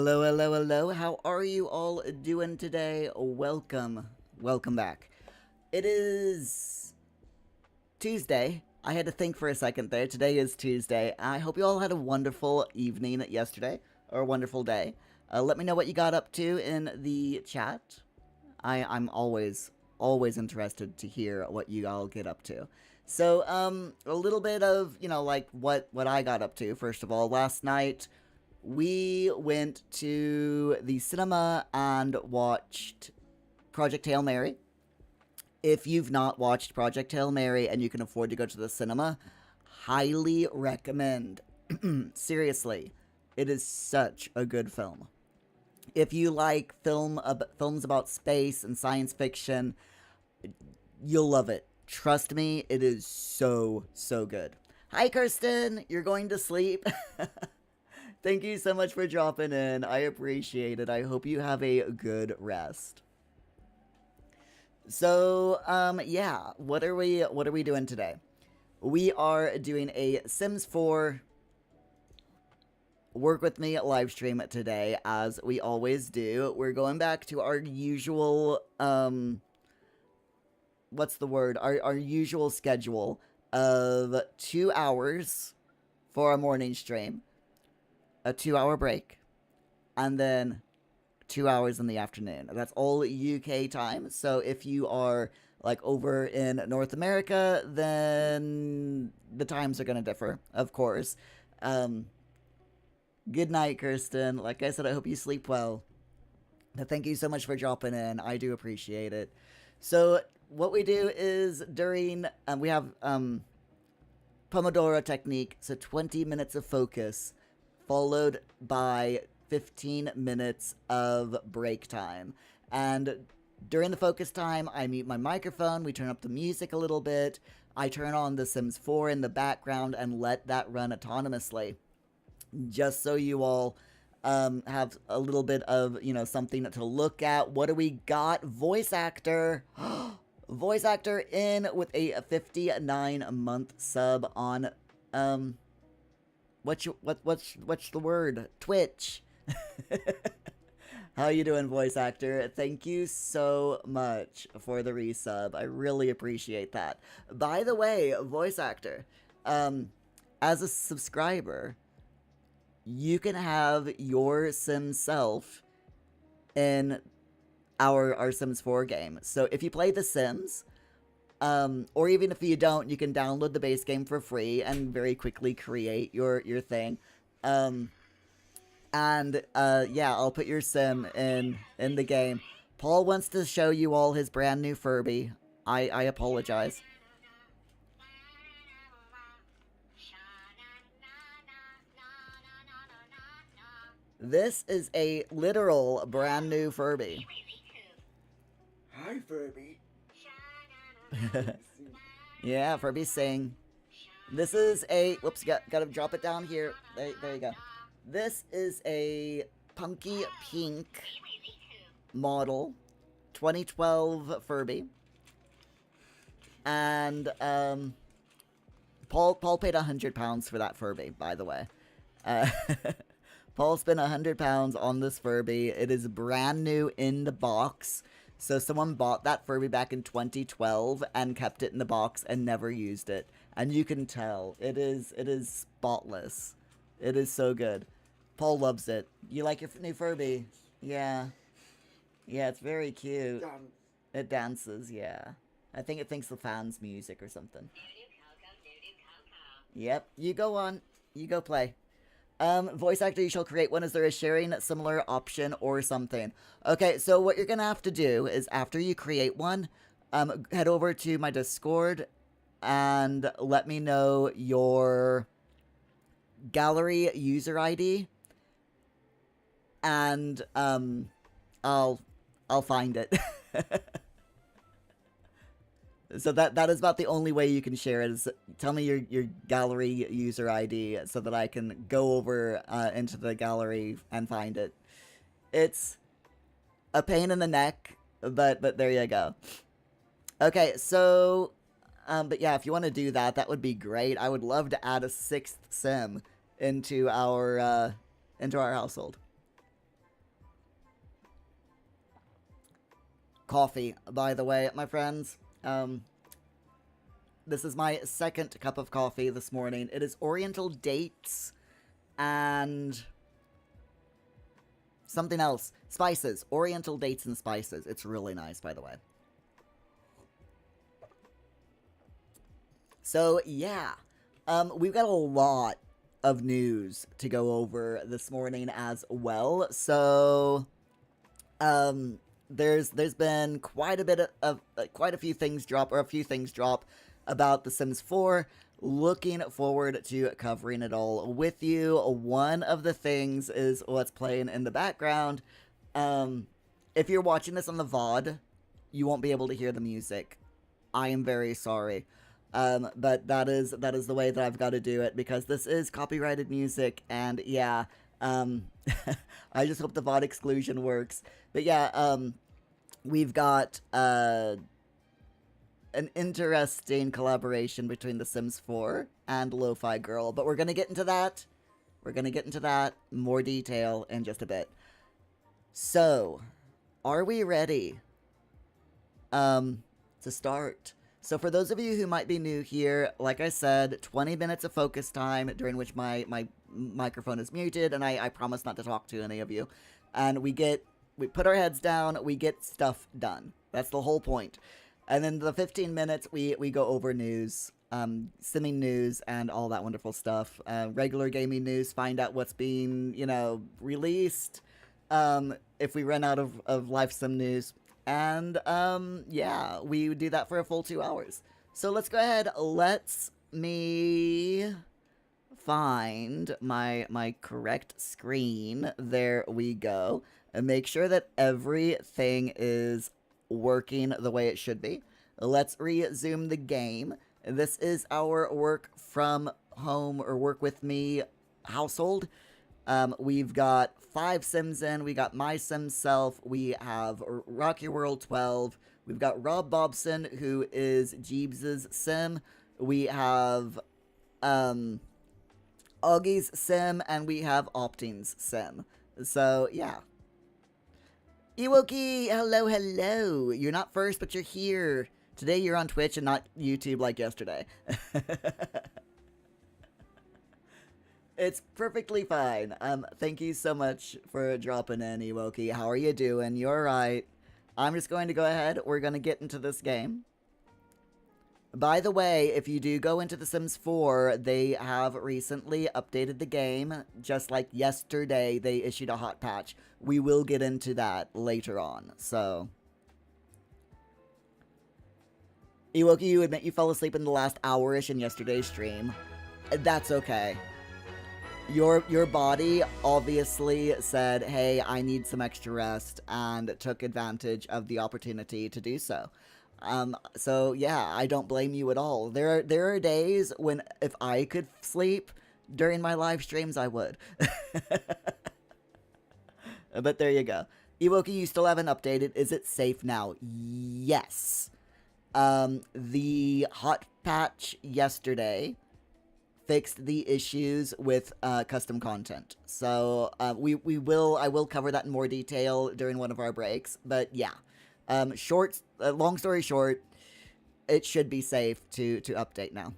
Hello, hello, hello. How are you all doing today? Welcome back. It is Tuesday. I had to think for a second there. Today is Tuesday. I hope you all had a wonderful evening yesterday, or a wonderful day. Let me know what you got up to in the chat. I'm always interested to hear what you all get up to. So, a little bit of, like what I got up to. First of all, last night we went to the cinema and watched Project Hail Mary. If you've not watched Project Hail Mary and you can afford to go to the cinema, highly recommend. Seriously, it is such a good film. If you like films about space and science fiction, you'll love it. Trust me, it is so good. Hi, Kirsten. You're going to sleep? Thank you so much for dropping in. I appreciate it. I hope you have a good rest. So, yeah, what are we doing today? We are doing a Sims 4 Work With Me live stream today, as we always do. We're going back to our usual, what's the word? Our usual schedule of 2 hours for a morning stream, a 2-hour break, and then 2 hours in the afternoon. That's all UK time. So if you are like over in North America, then the times are going to differ, of course. Good night, Kirsten. Like I said, I hope you sleep well. But thank you so much for dropping in. I do appreciate it. So what we do is during, we have Pomodoro technique, so 20 minutes of focus, followed by 15 minutes of break time. And during the focus time, I mute my microphone, we turn up the music a little bit, I turn on The Sims 4 in the background and let that run autonomously. Just so you all have a little bit of, something to look at. What do we got? Voice actor. Voice actor in with a 59-month sub on, what's the word? Twitch. How you doing, voice actor? Thank you so much for the resub. I really appreciate that. By the way, voice actor, as a subscriber, you can have your Sim self in our Sims 4 game. So if you play The Sims, or even if you don't, you can download the base game for free and very quickly create your thing. Yeah, I'll put your Sim in the game. Paul wants to show you all his brand new Furby. I apologize. This is a literal brand new Furby. Hi, Furby. Yeah, Furby sing. This is a... Whoops, gotta drop it down here. There you go. This is a punky pink model 2012 Furby. And, Paul paid £100 for that Furby, by the way. Paul spent £100 on this Furby. It is brand new in the box. So someone bought that Furby back in 2012 and kept it in the box and never used it. And you can tell. It is spotless. It is so good. Paul loves it. You like your new Furby? Yeah. Yeah, it's very cute. It dances, yeah. I think it thinks the fans' music or something. Yep, you go on. You go play. Voice actor, you shall create one. Is there a sharing similar option or something? Okay, so what you're gonna have to do is after you create one, head over to my Discord and let me know your gallery user ID, and I'll find it. So that is about the only way you can share it, is tell me your gallery user ID so that I can go over into the gallery and find it. It's a pain in the neck, but there you go. Okay, so, but yeah, if you want to do that, that would be great. I would love to add a 6th sim into our household. coffee, by the way, my friends. This is my second cup of coffee this morning. It is Oriental dates and something else. Spices. Oriental dates and spices. It's really nice, by the way. So, yeah. We've got a lot of news to go over this morning as well. So, there's been quite a bit of quite a few things drop, or a few things drop about The Sims 4. Looking forward to covering it all with you. One of the things is what's playing in the background. If you're watching this on the VOD, you won't be able to hear the music. I am very sorry. But that is the way that I've got to do it, because this is copyrighted music, and yeah, I just hope the VOD exclusion works. But yeah, we've got an interesting collaboration between The Sims 4 and Lo-Fi Girl, but we're gonna get into that. We're gonna get into that more detail in just a bit. So, are we ready to start? So for those of you who might be new here, like I said, 20 minutes of focus time during which my microphone is muted, and I promise not to talk to any of you. And we put our heads down, we get stuff done. That's the whole point. And then the 15 minutes, we go over news, simming news, and all that wonderful stuff. Regular gaming news, find out what's being, released, if we run out of live sim news. And, yeah, we do that for a full 2 hours. So let's go ahead. Let's me find my correct screen. There we go. And make sure that everything is working the way it should be. Let's resume the game. This is our work from home, or work with me household. We've got 5 Sims in. We got my Sim self. We have Rocky World 12. We've got Rob Bobson, who is Jeebs's Sim. We have Augie's Sim, and we have Opting's Sim. So, yeah. Ewoki, hello, hello. You're not first, but you're here. Today you're on Twitch and not YouTube like yesterday. It's perfectly fine. Thank you so much for dropping in, Ewoki. How are you doing? You're right. I'm just going to go ahead. We're going to get into this game. By the way, if you do go into The Sims 4, they have recently updated the game. Just like yesterday, they issued a hot patch. We will get into that later on, so. Ewoki, you admit you fell asleep in the last hour-ish in yesterday's stream. That's okay. Your body obviously said, hey, I need some extra rest, and took advantage of the opportunity to do so. So yeah, I don't blame you at all. There are days when if I could sleep during my live streams, I would. But there you go. Ewoki, you still haven't updated. Is it safe now? Yes. The hot patch yesterday fixed the issues with custom content. So I will cover that in more detail during one of our breaks. But yeah, long story short, it should be safe to update now.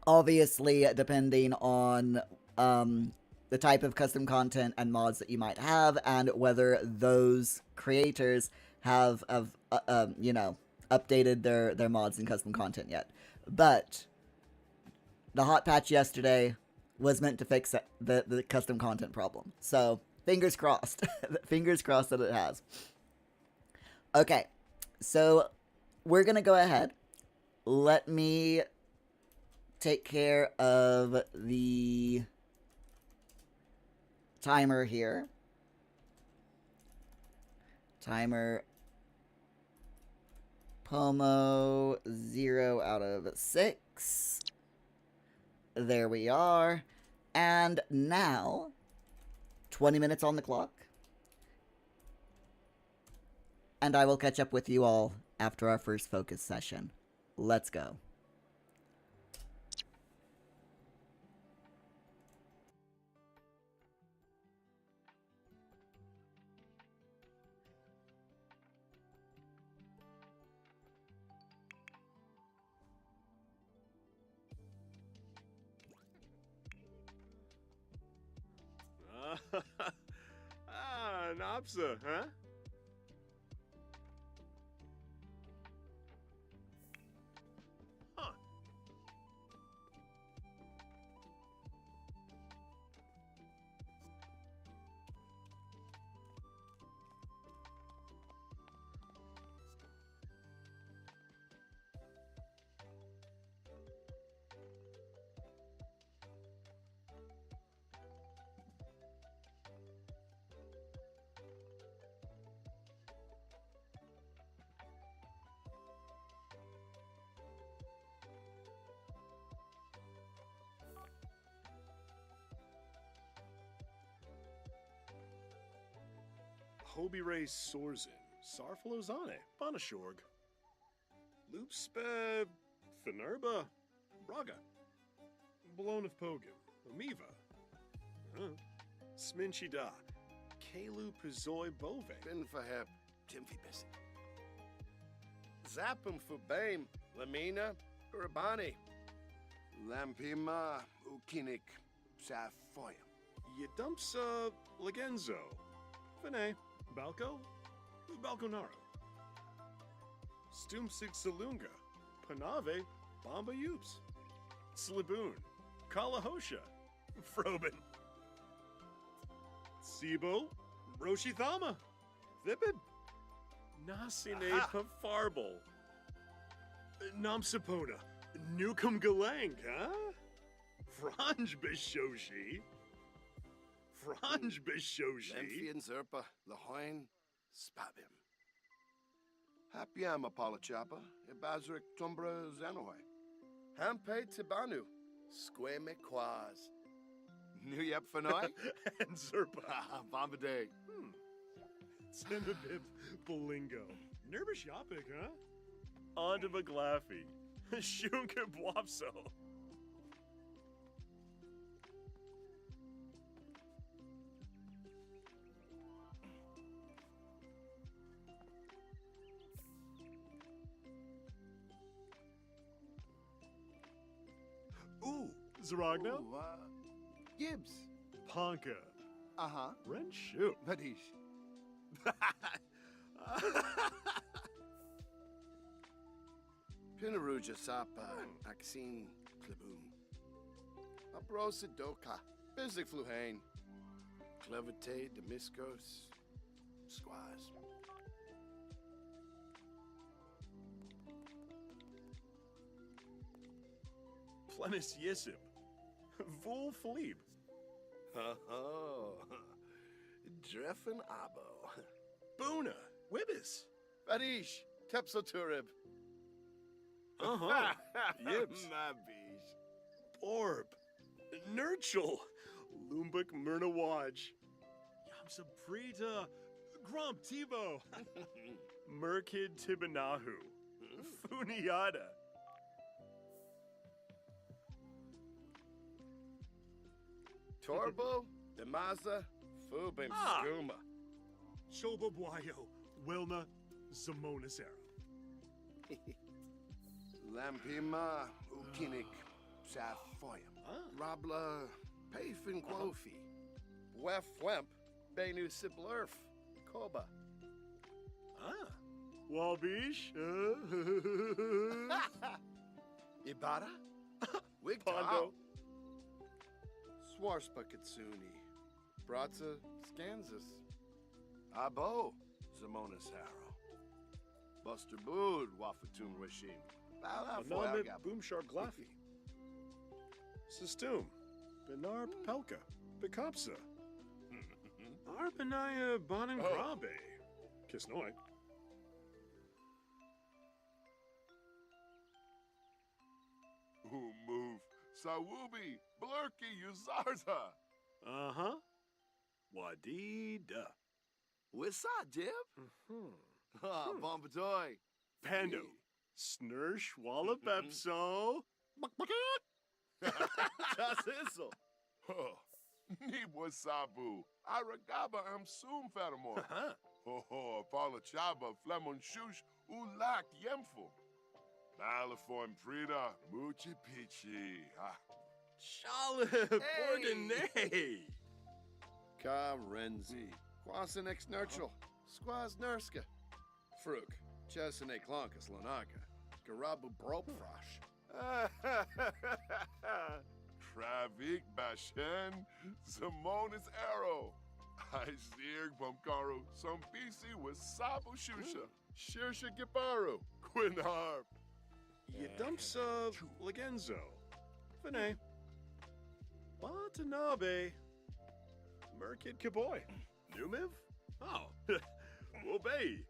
Obviously, depending on the type of custom content and mods that you might have, and whether those creators have updated their mods and custom content yet. But the hot patch yesterday was meant to fix the custom content problem. So, fingers crossed. Fingers crossed that it has. Okay, so we're going to go ahead. Let me take care of the timer here. Timer Pomo 0 out of 6. There we are. And now, 20 minutes on the clock. And I will catch up with you all after our first focus session. Let's go. Bekopsa, huh? Huh. Hobire Sorzin, Sarfalozane, Banashorg. Loopspe, Fenerba, Braga. Blown of Pogum, Amiva. Sminchida, Kalu Pizoi Bove. Bin verheb, Timfi Bessie. Zappum Fubaim, Lamina, Urabani. Lampima, Ukinik, Safoyam. Yedumsa Legenzo. Fene, Balco, Balconaro. Stumsig Salunga, Panave, Bamba Yups. Sliboon, Kalahosha, Frobin. Sibo, Roshithama, Vipid. Nasine Aha. Pafarbal. Namsapona, Nukum Galang, huh? Franj Bishoshi. Franj Bishoshi. Lemfi and Zerpa, Lahoin, Spabim. Hapiam Apolachapa, Ibazrik Tumbra Zanoy. Hampe Tibanu, Sque Mequaz. New Yep Fanoy? And Zerpa. Bombade. Sendabib Bolingo. Nervish Yapik, huh? Onto Baglaffy. Shunka Bwapso. Ooh, Zaragna, Ooh, Gibbs. Ponka, Uh-huh. Renshu. Badish. Pinaruja Sapa, Axine Kleboon. Abrosa Doka, Bizik Fluhane. Clevite, Demiscos, Squaz. Plenis Yisib. Vul Philippe. Oh, Dreffen Abo. Boona. Wibbis. Badish, Tepsoturib. Uh-huh. Yibs. Mabish. Orb. Nurchel. Lumbuk Myrnawaj. Yamsaprita. Grump Tibo. Merkid Tibanahu. Funiata. Torbo, Demaza, Fubim Ah. Skuma. Chobabwayo. Wilna Zamonasera. Lampima, Ukinik, Safoyam. Rabla, Pafin Quofi. Wef Wemp, Benu Siblurf, Koba. Ah. Wabish. Ibara? Wig Pondo. Swarspa Kitsuni. Bratza Skanzas. Abo, Zamonas Harrow. Buster Bood, Wafatum Rashim. Anamit Boomshar Glaffy. Sistum. Benar Pelka. Bekopsa. Arpanaya Bonin Grabe. Kisnoy. Who move? Sawubi, Blurky, Uzarza. Uh-huh. Wadida. What's up, Jib? Ah, Bombadoy. Pando. Snursh Wallapepso. Chasisel. Oh, Nibwa Sabu, Aragaba am soon Fatamore. Huh? Oh, Apollo Chaba, Flemon Shush, Ulak Yemful. Balaform Prida, Muchi Pichi. Ah, Charlotte Bourdonnais. Ka Renzi. Squasenex nurchel. Squaz nurska. Fruk. Chesene klonkas lonaka. Garabu bropfrosh. Travik Bashen, Zamonis Arrow. I Zirg Bumkaru, some BC with Sabu Shusha, Shirsha Gibaru, Quinharp. Yedumsa Legenzo. Vinay. Watanabe. Merkid Kaboy. Numiv? Oh. Obey.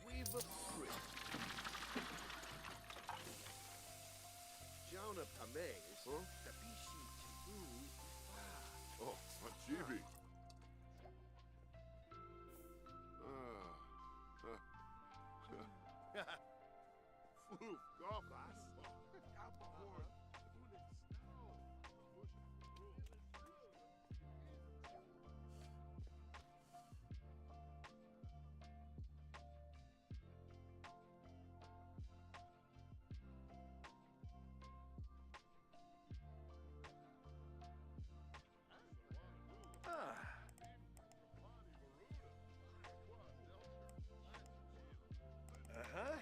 We've a prick. Jonah Pames. Huh? Tabishi Tibu. Oh, Machibi. Floof, golf class. Uh-huh.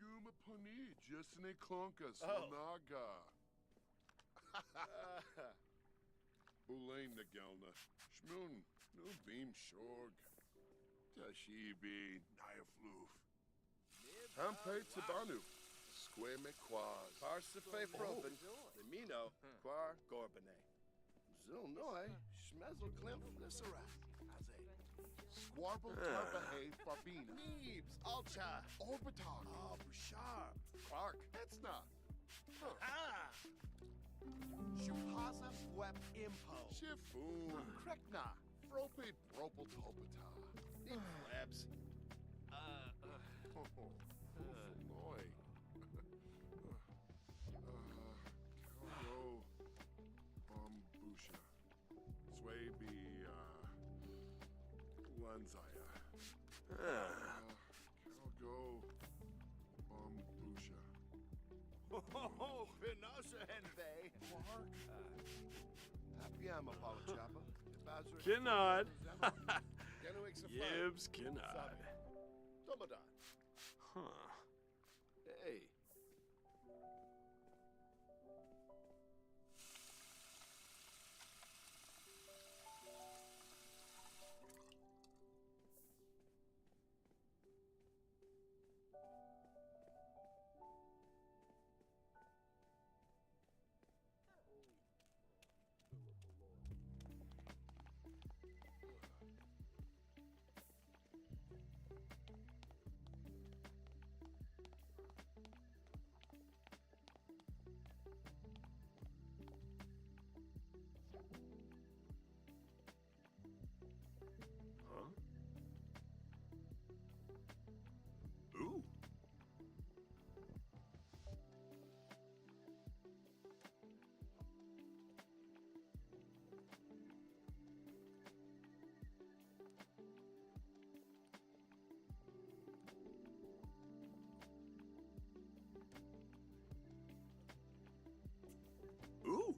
Skuma Puni, Jessene Klonkas, Oh. Naga. Bulain Nagelna, Shmoon, no beam shorg. Tashibi, Nayafloof. Hampe Tabanu, Square McQuaz. Parsife Propen. Lemino. Quar Gorbane. Zilnoi. Schmezel Klim Glycerat. Squarble Tarbahay Fabina. Neebs. Alcha. Orbitar. Oh, Bouchard. Clark. Etzna. Shupaza Web Impo. Shifoon. Krekna. Frope Bropel Topata. Plebs. Boy. Calro. Bambusha. Swaby, Lanzaya. Calgo. Bambusha. Oh, Pinosa Henve. Clark. Happy am Apolachapa. Kinnard. Genuix Gibbs Kinnard. Domadon. Huh. Hey. Huh? Ooh. Ooh.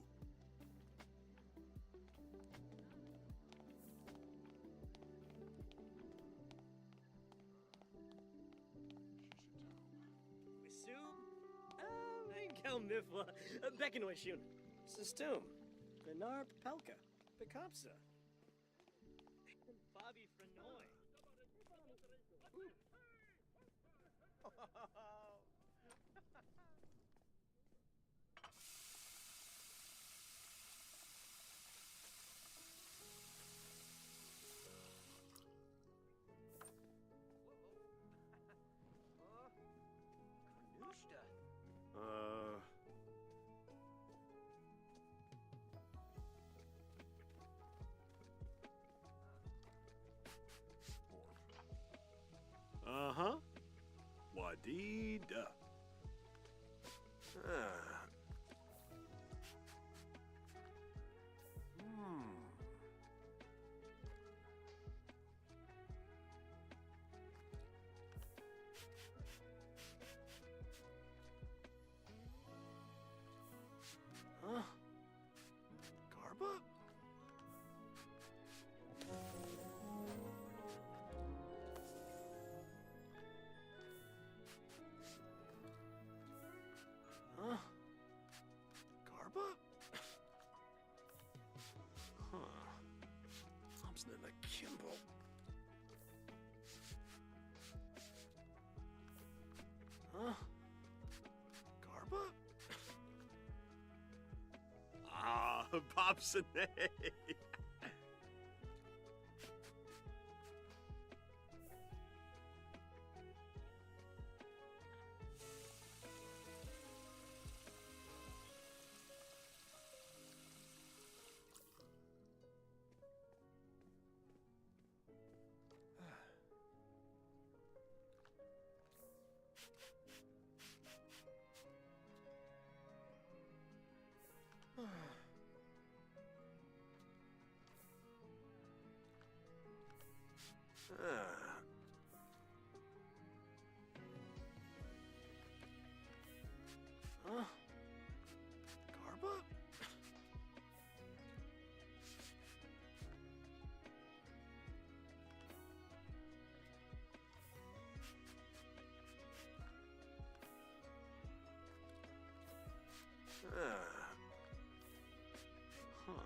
Wisum? Enkel Mifla. Bekinoishun. Sistum. Benar Pelka. Bekopsa. Bobby Frenoy. D-duh. Ah. Hmm. Huh? Garba? Huh? Garba? Huh. Thompson and Kimball. Huh? Garba? Ah, Bobson. Ah. Huh? Garba? Ah. Huh.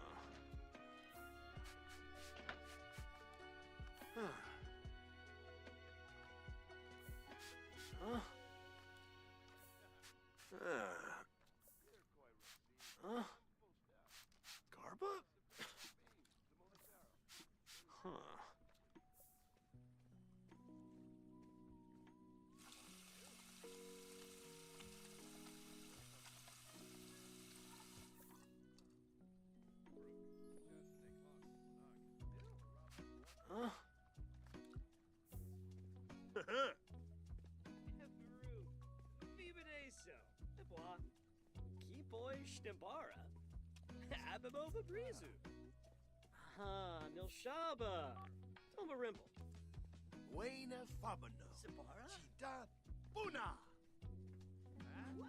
Huh. Huh? Ah. Huh? Garba? Huh. Huh? Vivadeso. Bois. Kipoi Stembara. Ababo Fabrizu. Ah, Nilshaba. Tomarimple. Buena Fabano. Sabara? Chita Buna. What?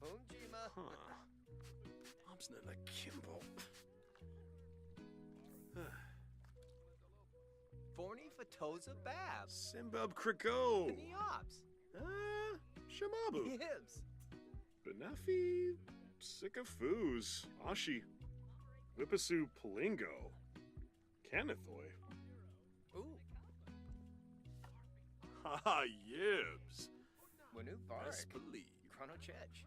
Homejima. Huh. Thompson and Kimball. Forney Fatoza Babs. Simbab Kriko. Neops. Shamabu. Gibbs. Benafi. Sikafoos. Ashi. Whippasu Palingo. Canathoy. Ooh. Ha Yibs. Wanu Varg. Best believe. Chrono Chech.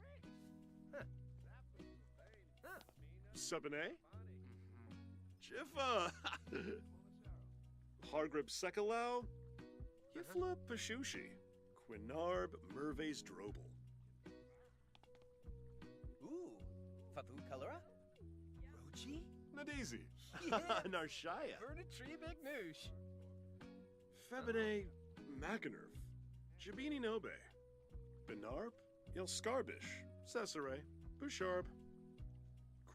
Subane. Jiffa. Hargrib Sekalau. Yifla Pashushi. Quinarb Merves Drobel. Ooh. Fabu Colora. Rochi. Nadizi. Yeah. Narshaya. Vernitri Big Noosh. Febine Macanerv. Jabini Nobe. Benarb. Yelskarbish. Cesare. Busharb.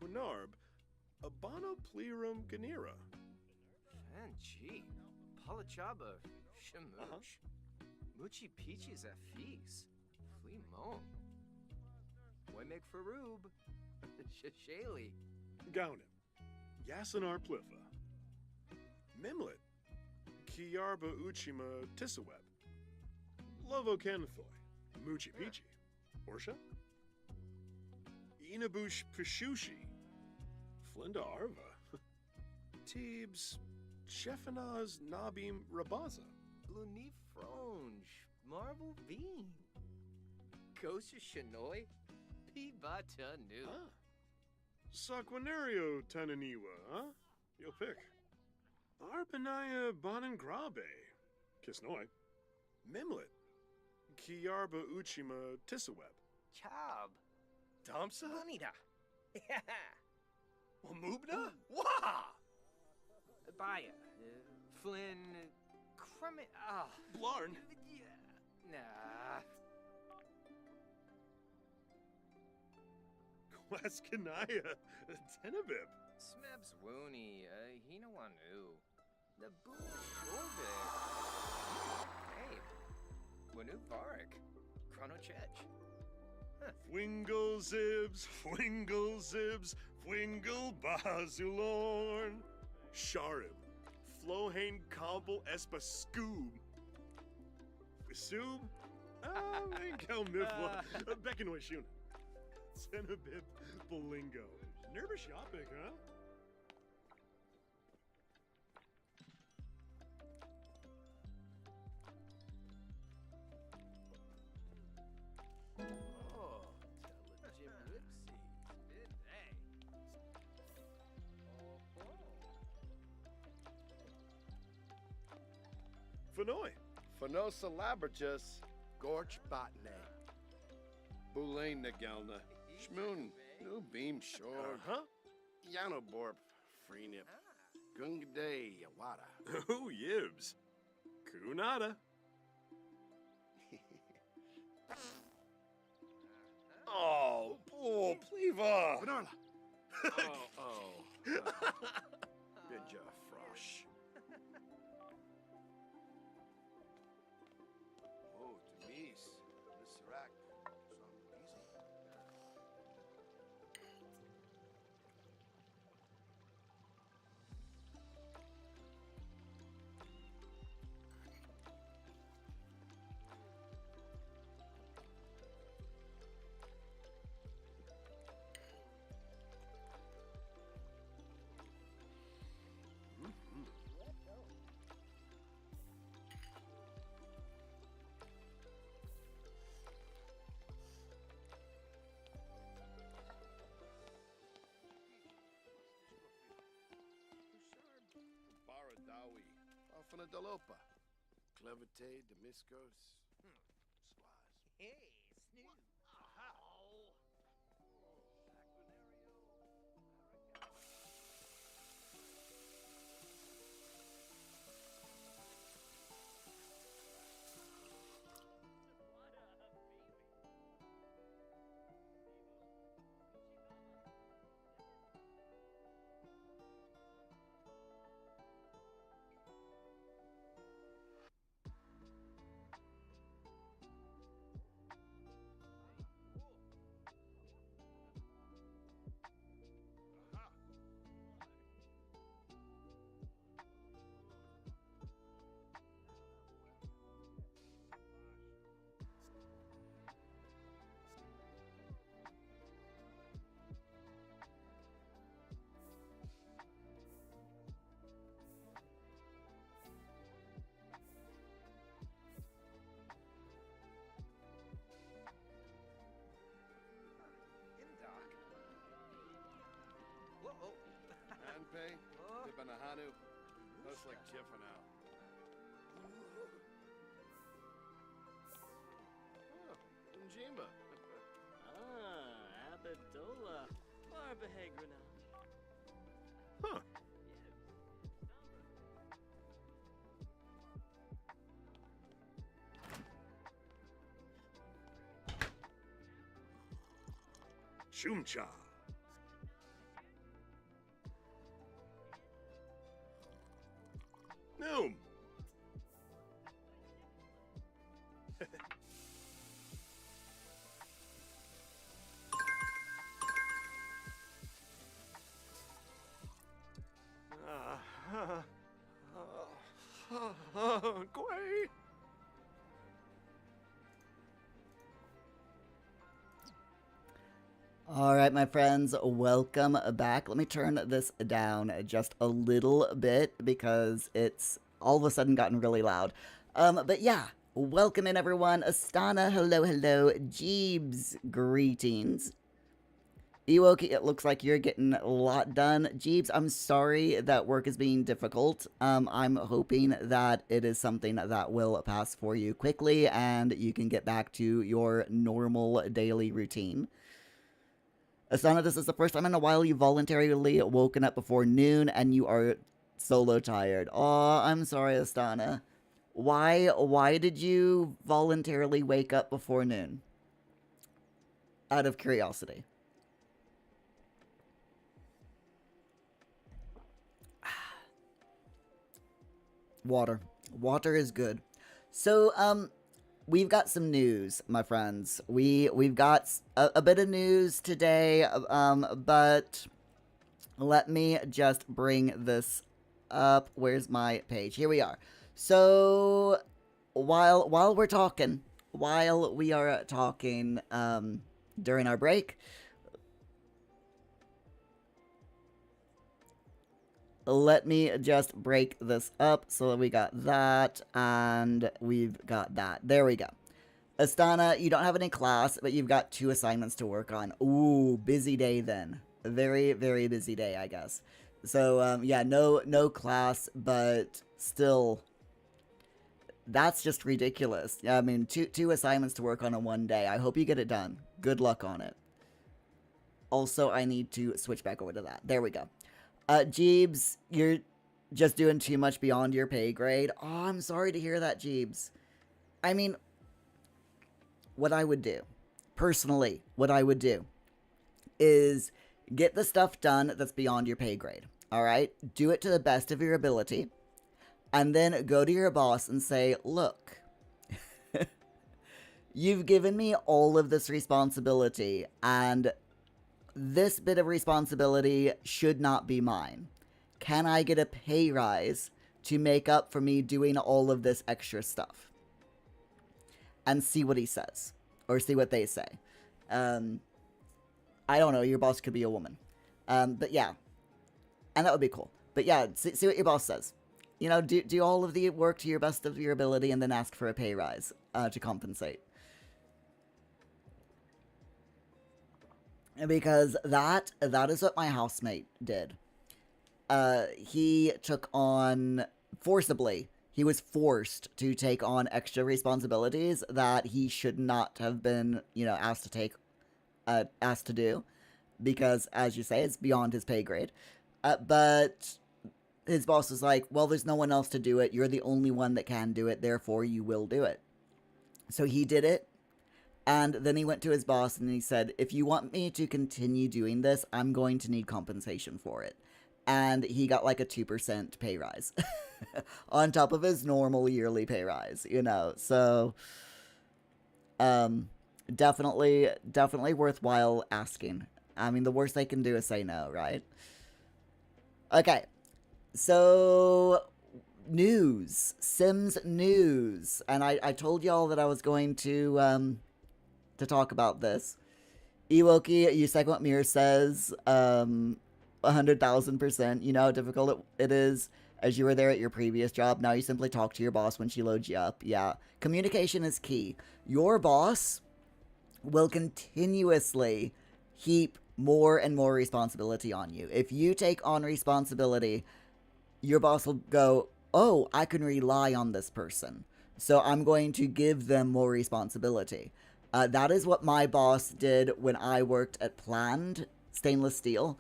Quinarb. Abano Plerum Ganira. Fanchi. Palachaba. Shamush. Muchi Peaches Afis. Flea Mon. Waymek Farub. Shashali. Gaunim. Yasanar Plifa. Mimlet. Kiarba Uchima Tisaweb. Lovo Canathoy. Muchi Pichi. Orsha. Inabush Pishushi. Flinda Arva. Tebes. Chefanaz Nabim Rabaza. Bluni Fronge. Marble Bean. Kosha Shanoy. Pibata Nu. Ah. Saquinario Tananiwa, huh? You'll pick. Arpanaya Bonangrabe. Kisnoy. Mimlet. Kiarba Uchima Tisaweb. Chab. Damsa? Bonita. Yeah. Wamubna? Wah! Baya. Flynn. Crummit. Ah. Blarn? Yeah. Nah. Quaskanaya Tenebib. Smebs Woony. Hino Wanu. The Boo Shorbik. Hey. Wanu Varik. Chrono Chech. Fwingle Zibs, Fwingle Zibs, Fwingle Bazulorn. Sharib, Flohane Cobble Espa Scoob. Soob? Enkel Mifla, Beckenoy Shuna. Senabib Bolingo. Nervous shopping, huh? Oh, Telejim Whipsy. Did they? Fenoy. Fanosa Laberjus, Gorch Botne. Boulain Nagelna, Shmoon, New Beam Shore, Huh? Yanoborp, Freenip, Gungade, Yawada. Oh, Yibs. Kunada. Oh, Pleva! Benorla. Bidja Frosh. Oh, Demise. Nisrak. Some easy. Baradawi, Alfanadalopa, Clevite, Demiscos, Swaz. Hey, Snoo. Indoc. Whoa. Anpay, Dibanahanu, looks like Chiffanau. Oh, Njima. Abadola. Barbahegrana. Huh. Shumcha. Noom. Quay. All right, my friends, welcome back. Let me turn this down just a little bit because it's all of a sudden gotten really loud. But yeah, welcome in, everyone. Astana, hello, hello. Jeebs, greetings. Ewoki, it looks like you're getting a lot done. Jeeves, I'm sorry that work is being difficult. I'm hoping that it is something that will pass for you quickly and you can get back to your normal daily routine. Asana, this is the first time in a while you voluntarily woken up before noon and you are solo tired. Aw, I'm sorry, Astana. Why did you voluntarily wake up before noon? Out of curiosity. Water. Water is good. So, we've got some news, my friends. We've got a bit of news today, but let me just bring this up. Where's my page? Here we are. So, while we are talking during our break, let me just break this up so that we got that, and we've got that. There we go. Astana, you don't have any class, but you've got 2 assignments to work on. Ooh, busy day then. A very, very busy day, I guess. So, yeah, no class, but still, that's just ridiculous. I mean, two assignments to work on in one day. I hope you get it done. Good luck on it. Also, I need to switch back over to that. There we go. Jeebs, you're just doing too much beyond your pay grade. Oh, I'm sorry to hear that, Jeebs. I mean, what I would do, personally, is get the stuff done that's beyond your pay grade. All right? Do it to the best of your ability. And then go to your boss and say, look, you've given me all of this responsibility, and this bit of responsibility should not be mine. Can I get a pay rise to make up for me doing all of this extra stuff? And see what he says. Or see what they say. I don't know, your boss could be a woman. But yeah. And that would be cool. But yeah, see what your boss says. You know, do all of the work to your best of your ability and then ask for a pay rise to compensate. Because that is what my housemate did. He took on, forcibly, he was forced to take on extra responsibilities that he should not have been, you know, asked to do. Because, as you say, it's beyond his pay grade. But his boss was like, well, there's no one else to do it. You're the only one that can do it, therefore you will do it. So he did it. And then he went to his boss and he said, if you want me to continue doing this, I'm going to need compensation for it. And he got like a 2% pay rise on top of his normal yearly pay rise, you know. So, definitely worthwhile asking. I mean, the worst they can do is say no, right? Okay. So, news. Sims news. And I told y'all that I was going to talk about this. Ewoki, you second what Mir says, 100,000%. You know how difficult it is as you were there at your previous job. Now you simply talk to your boss when she loads you up. Yeah. Communication is key. Your boss will continuously heap more and more responsibility on you. If you take on responsibility, your boss will go, oh, I can rely on this person, so I'm going to give them more responsibility. That is what my boss did when I worked at Planned Stainless Steel.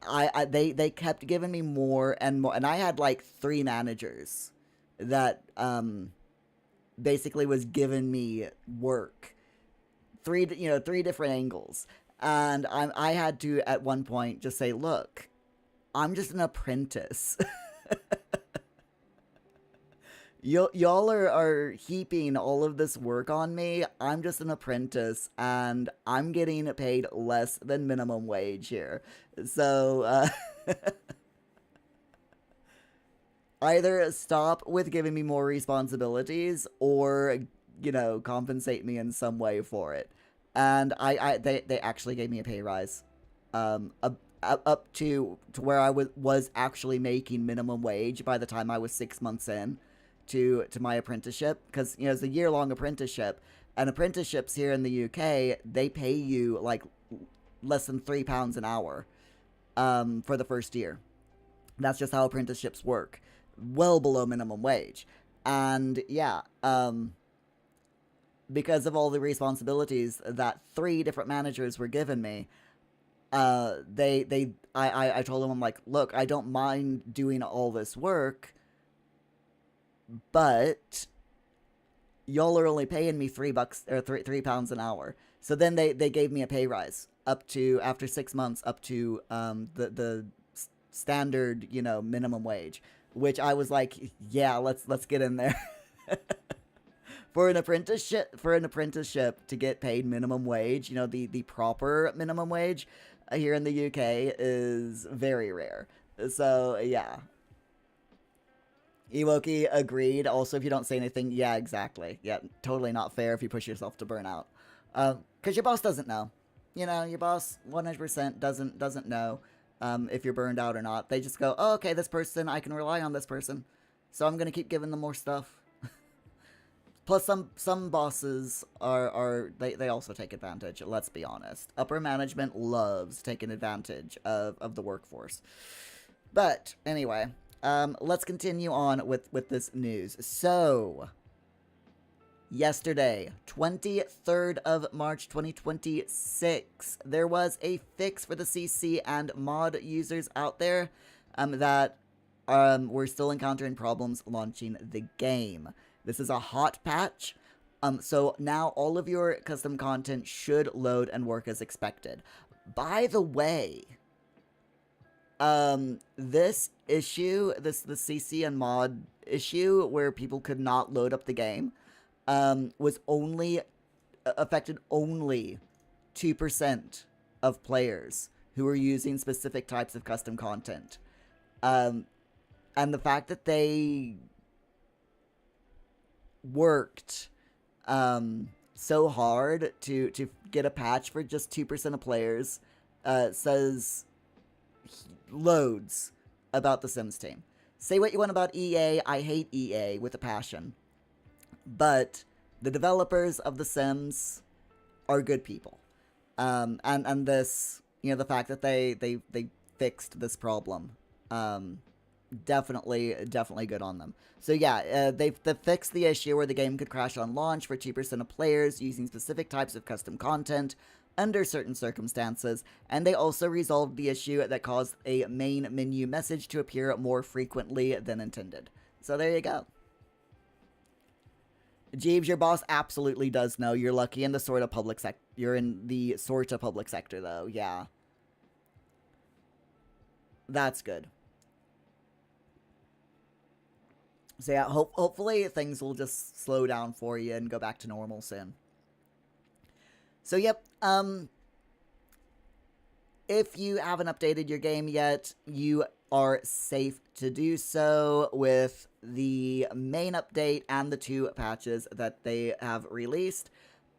They kept giving me more and more, and I had like 3 managers that basically was giving me work, 3 different angles, and I had to at one point just say, look, I'm just an apprentice. Y'all are heaping all of this work on me. I'm just an apprentice, and I'm getting paid less than minimum wage here. So, either stop with giving me more responsibilities, or, you know, compensate me in some way for it. And they actually gave me a pay rise, up to where I was actually making minimum wage by the time I was 6 months in to my apprenticeship, because, you know, it's a year-long apprenticeship, and apprenticeships here in the UK, they pay you like less than £3 an hour for the first year. That's just how apprenticeships work. Well below minimum wage. And yeah, because of all the responsibilities that 3 different managers were given me, I told them, I'm like, look, I don't mind doing all this work, but y'all are only paying me $3 or £3 an hour. So then they gave me a pay rise up to, after 6 months, up to the standard, minimum wage, which I was like, yeah, let's get in there. For an apprenticeship to get paid minimum wage, the proper minimum wage here in the UK is very rare. So yeah. Ewoki agreed. Also, if you don't say anything, yeah, exactly. Yeah, totally not fair if you push yourself to burnout. Because your boss doesn't know. Your boss 100% doesn't know if you're burned out or not. They just go, oh, okay, this person, I can rely on this person, so I'm going to keep giving them more stuff. Plus, some bosses they also take advantage, let's be honest. Upper management loves taking advantage of the workforce. But, anyway, let's continue on with this news. So, yesterday, 23rd of March 2026, there was a fix for the CC and mod users out there that were still encountering problems launching the game. This is a hot patch, so now all of your custom content should load and work as expected. By the way, this issue, the CC and mod issue where people could not load up the game, was affected only 2% of players who were using specific types of custom content. And the fact that they worked so hard to get a patch for just 2% of players says loads about the Sims team. Say what you want about EA, I hate EA with a passion, but the developers of the Sims are good people. And this, the fact that they fixed this problem, definitely good on them. So yeah, they fixed the issue where the game could crash on launch for 2% of players using specific types of custom content under certain circumstances, and they also resolved the issue that caused a main menu message to appear more frequently than intended. So there you go. Jeeves, your boss absolutely does know. You're lucky in the sort of public sector. You're in the sort of public sector, though. Yeah. That's good. So yeah, hopefully things will just slow down for you and go back to normal soon. So yep, if you haven't updated your game yet, you are safe to do so with the main update and the 2 patches that they have released.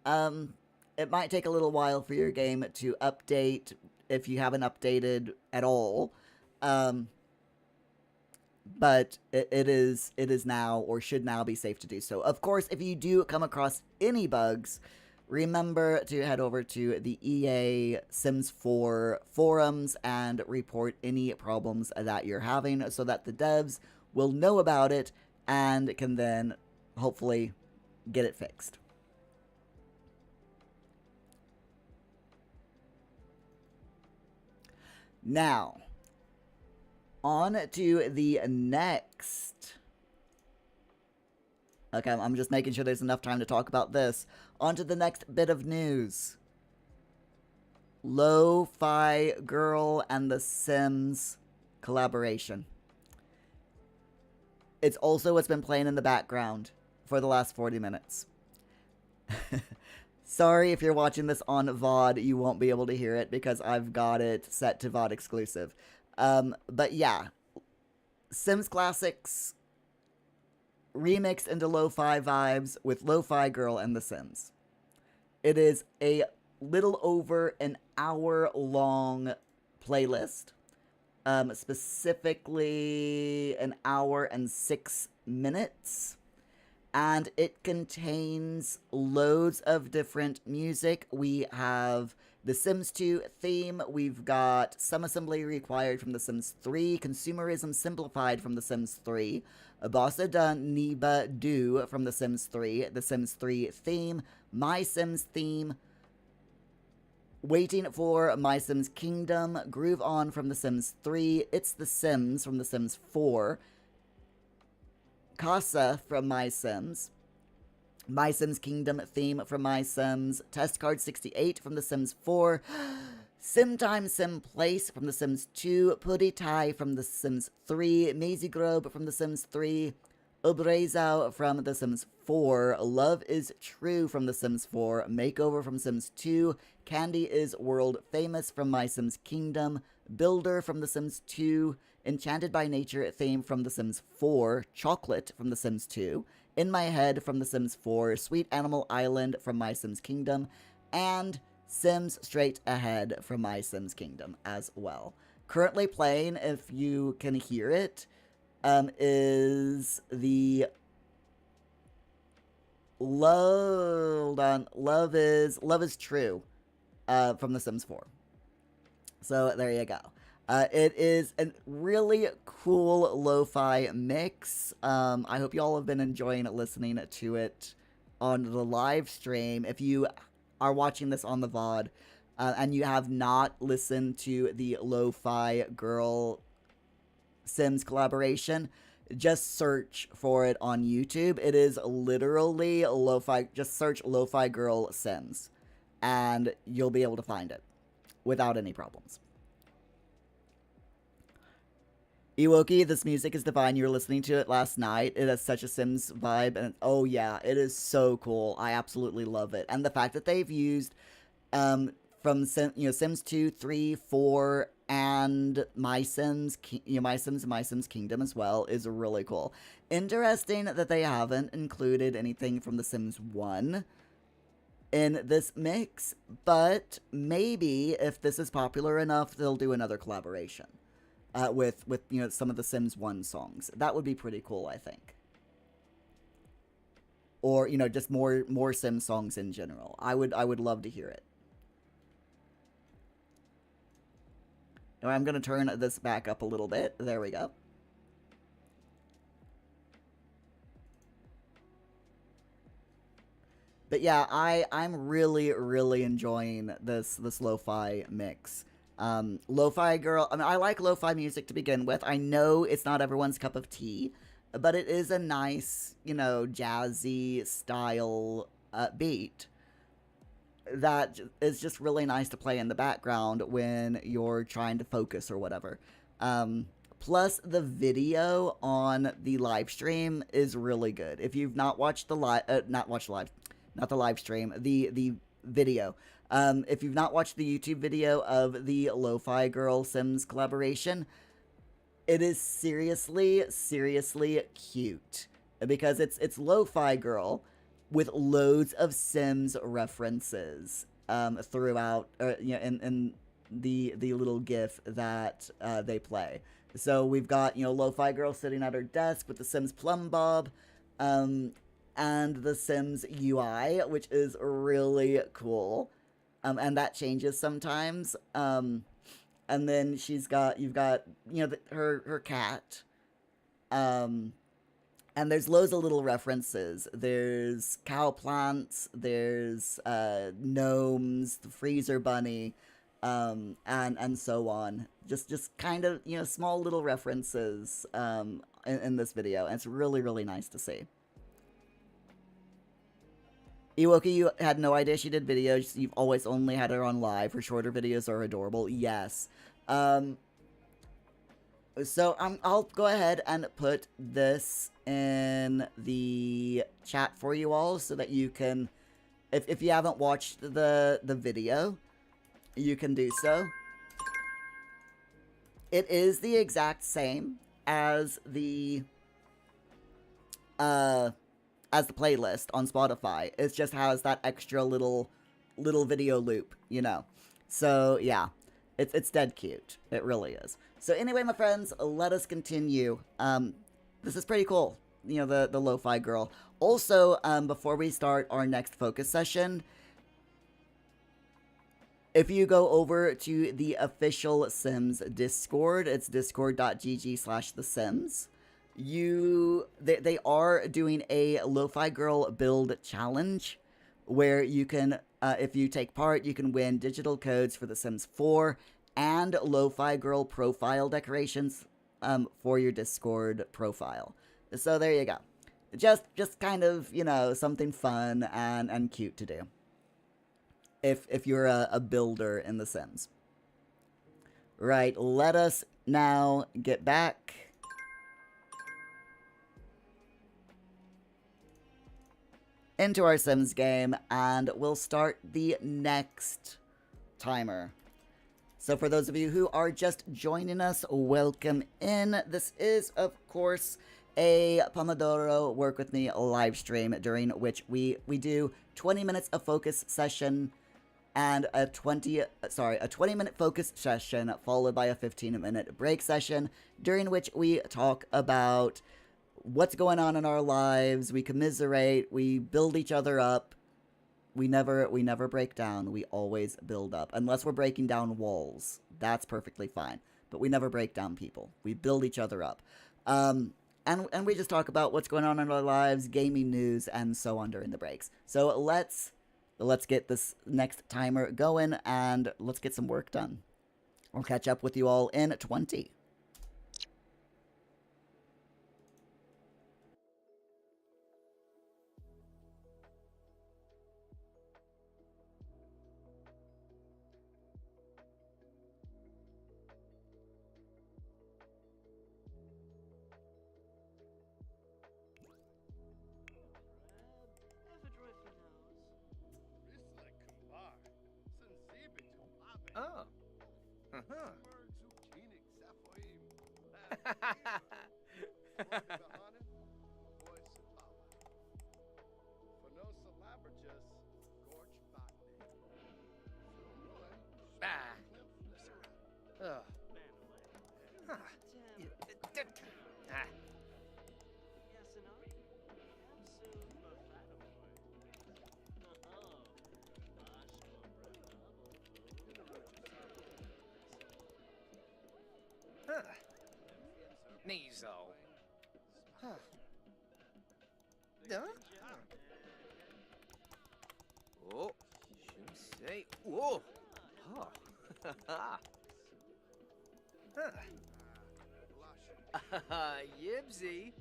It might take a little while for your game to update if you haven't updated at all. But it is now, or should now be safe to do so. Of course, if you do come across any bugs, remember to head over to the EA Sims 4 forums and report any problems that you're having so that the devs will know about it and can then hopefully get it fixed. Now, on to the next. Okay, I'm just making sure there's enough time to talk about this. On to the next bit of news. Lo-Fi Girl and The Sims collaboration. It's also what's been playing in the background for the last 40 minutes. Sorry if you're watching this on VOD, you won't be able to hear it because I've got it set to VOD exclusive. But yeah, Sims Classics remixed into lo-fi vibes with Lo-Fi Girl and The Sims. It is a little over an hour-long playlist, specifically an hour and 6 minutes, and it contains loads of different music. We have The Sims 2 theme, we've got some assembly required from The Sims 3, consumerism simplified from The Sims 3, Bossa da Niba Do from The Sims 3, The Sims 3 theme, My Sims theme, Waiting for My Sims Kingdom, Groove On from The Sims 3, It's The Sims from The Sims 4, Casa from My Sims Kingdom theme from My Sims, Test Card 68 from The Sims 4, Sim Time Sim Place from The Sims 2, Puri Tai from The Sims 3, Maisie Grove from The Sims 3, Ubrezao from The Sims 4, Love is True from The Sims 4, Makeover from Sims 2, Candy is World Famous from My Sims Kingdom, Builder from The Sims 2, Enchanted by Nature theme from The Sims 4, Chocolate from The Sims 2, In My Head from The Sims 4, Sweet Animal Island from My Sims Kingdom, and Sims Straight Ahead from My Sims Kingdom as well. Currently playing, if you can hear it, is the Love is True from The Sims 4. So there you go. It is a really cool lo-fi mix. I hope you all have been enjoying listening to it on the live stream. If you are watching this on the VOD and you have not listened to the Lo-Fi Girl Sims collaboration, just search for it on YouTube. It is literally lo-fi. Just search Lo-Fi Girl Sims and you'll be able to find it without any problems. Iwoki, this music is divine. You were listening to it last night. It has such a Sims vibe, and oh yeah, it is so cool. I absolutely love it, and the fact that they've used from Sims 2, 3, 4, and My Sims Kingdom as well is really cool. Interesting that they haven't included anything from The Sims 1 in this mix, but maybe if this is popular enough, they'll do another collaboration. With some of the Sims 1 songs. That would be pretty cool, I think. Or, just more Sims songs in general. I would love to hear it. Now I'm going to turn this back up a little bit. There we go. But yeah, I'm really, really enjoying this lo-fi mix. Lo-fi Girl, I mean, I like lo-fi music to begin with. I know it's not everyone's cup of tea, but it is a nice, jazzy style beat that is just really nice to play in the background when you're trying to focus or whatever. Plus, the video on the live stream is really good. If you've not watched the the video. If you've not watched the YouTube video of the Lo-Fi Girl Sims collaboration, it is seriously, seriously cute. Because it's Lo-Fi Girl with loads of Sims references throughout, in the little GIF that they play. So we've got, Lo-Fi Girl sitting at her desk with the Sims Plumb Bob, and the Sims UI, which is really cool. And that changes sometimes. And then you've got, her cat. And there's loads of little references. There's cow plants, there's gnomes, the freezer bunny, and so on. Just kind of, small little references in this video. And it's really, really nice to see. Iwoki, you had no idea she did videos. You've always only had her on live. Her shorter videos are adorable. Yes. So I'll go ahead and put this in the chat for you all so that you can, if you haven't watched the video, you can do so. It is the exact same as the playlist on Spotify. It just has that extra little video loop, So yeah, it's dead cute. It really is. So anyway, my friends, let us continue. This is pretty cool. The Lo-Fi Girl. Also, before we start our next focus session, If you go over to the official Sims Discord, it's discord.gg/The Sims. They are doing a Lo-Fi Girl build challenge where you can, if you take part, you can win digital codes for The Sims 4 and Lo-Fi Girl profile decorations for your Discord profile. So there you go. Just kind of, you know, something fun and cute to do. If you're a builder in The Sims. Right, let us now get back into our Sims game, and we'll start the next timer. So for those of you who are just joining us, welcome in. This is, of course, a Pomodoro Work With Me live stream during which we do 20 minutes of focus session and a 20-minute focus session followed by a 15-minute break session during which we talk about what's going on in our lives, we commiserate, we build each other up. We never break down. We always build up. Unless we're breaking down walls. That's perfectly fine. But we never break down people. We build each other up. And we just talk about what's going on in our lives, gaming news, and so on during the breaks. So let's get this next timer going and let's get some work done. We'll catch up with you all in 20. Oh. Nizo. Huh. Oh, say. Whoa. Oh. Yibsy.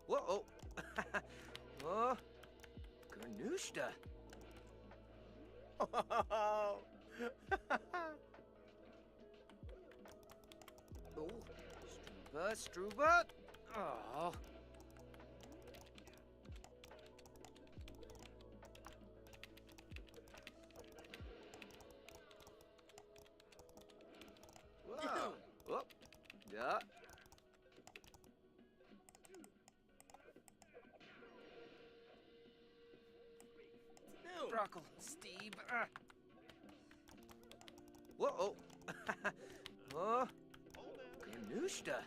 Whoa. Oh. Garnushta. Oh. Oh. Struba. Oh. Whoa. Oh. Yeah. Brockle, Steve. Whoa. Oh. Ganushta.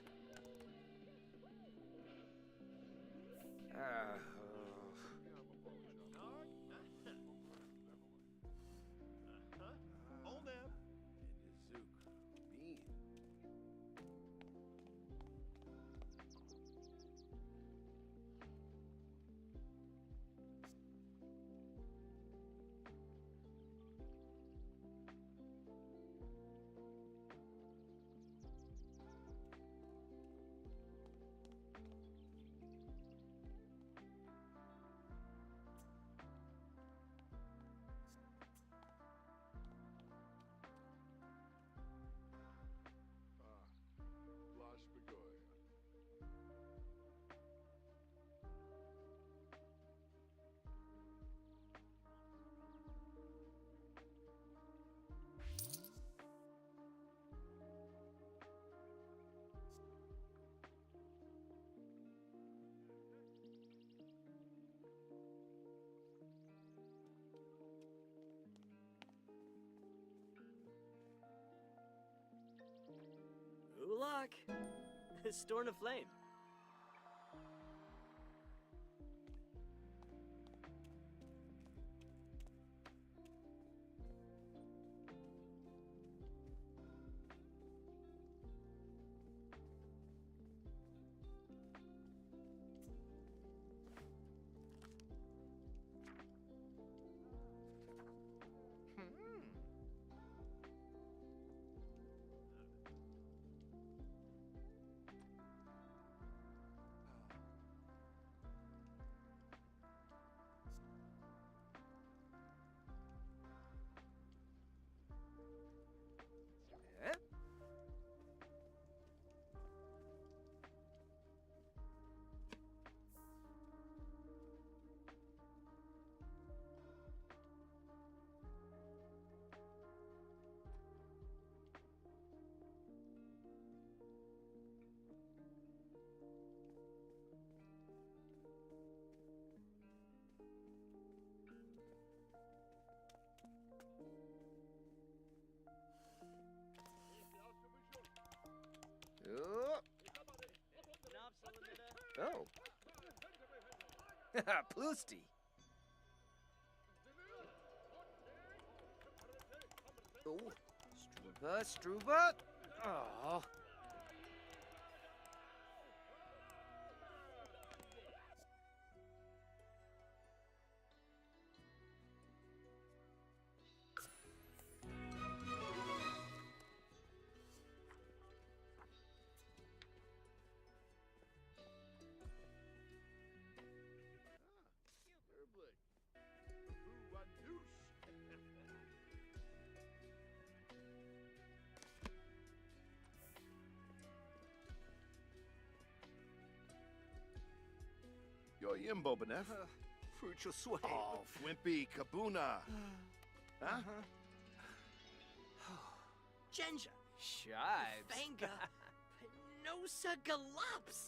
luck. Storm a flame. Eh? Oh. Oh. Ploosty. Oh. Struba. Oh. Herblick. Ooh, a douche. Yo, Yimbo, Benef. Frucho sway. Oh, Fwimpy, Kabuna. Huh? Genja. Shibes. Fanga. Penosa Galops.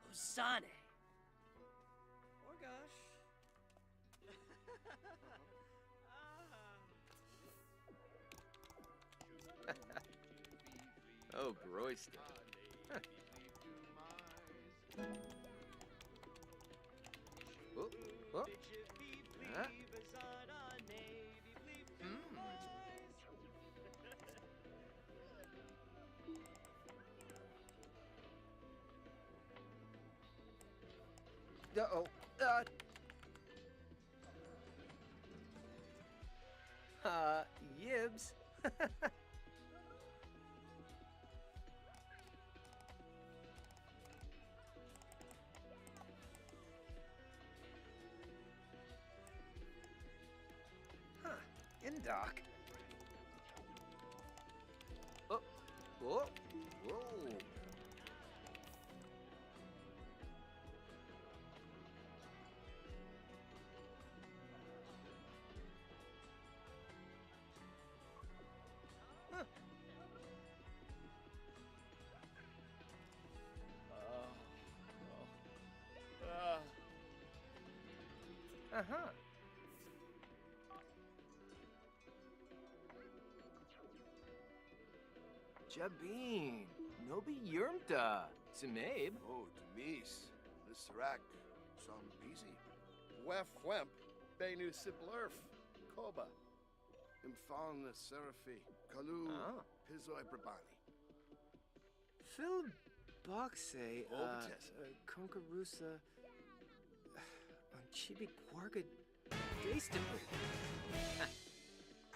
Osane. Oh gosh. Oh, Groyster. Oh, oh. Huh? Uh-oh. Yibs. Huh. Indoc. Oh. Whoa. Whoa. Huh. Uh-huh. Jabin. Nobi Yurmta. Simabe. Oh, Demise. The Serac. Some easy. Wef Wemp. Benu Siblurf. Koba. Imfalna Seraphi. Kalu. Oh. Pizzo Ebrabani. Phil Boxe. Obtes. Concarusa. On Chibi Quarga. Daystable.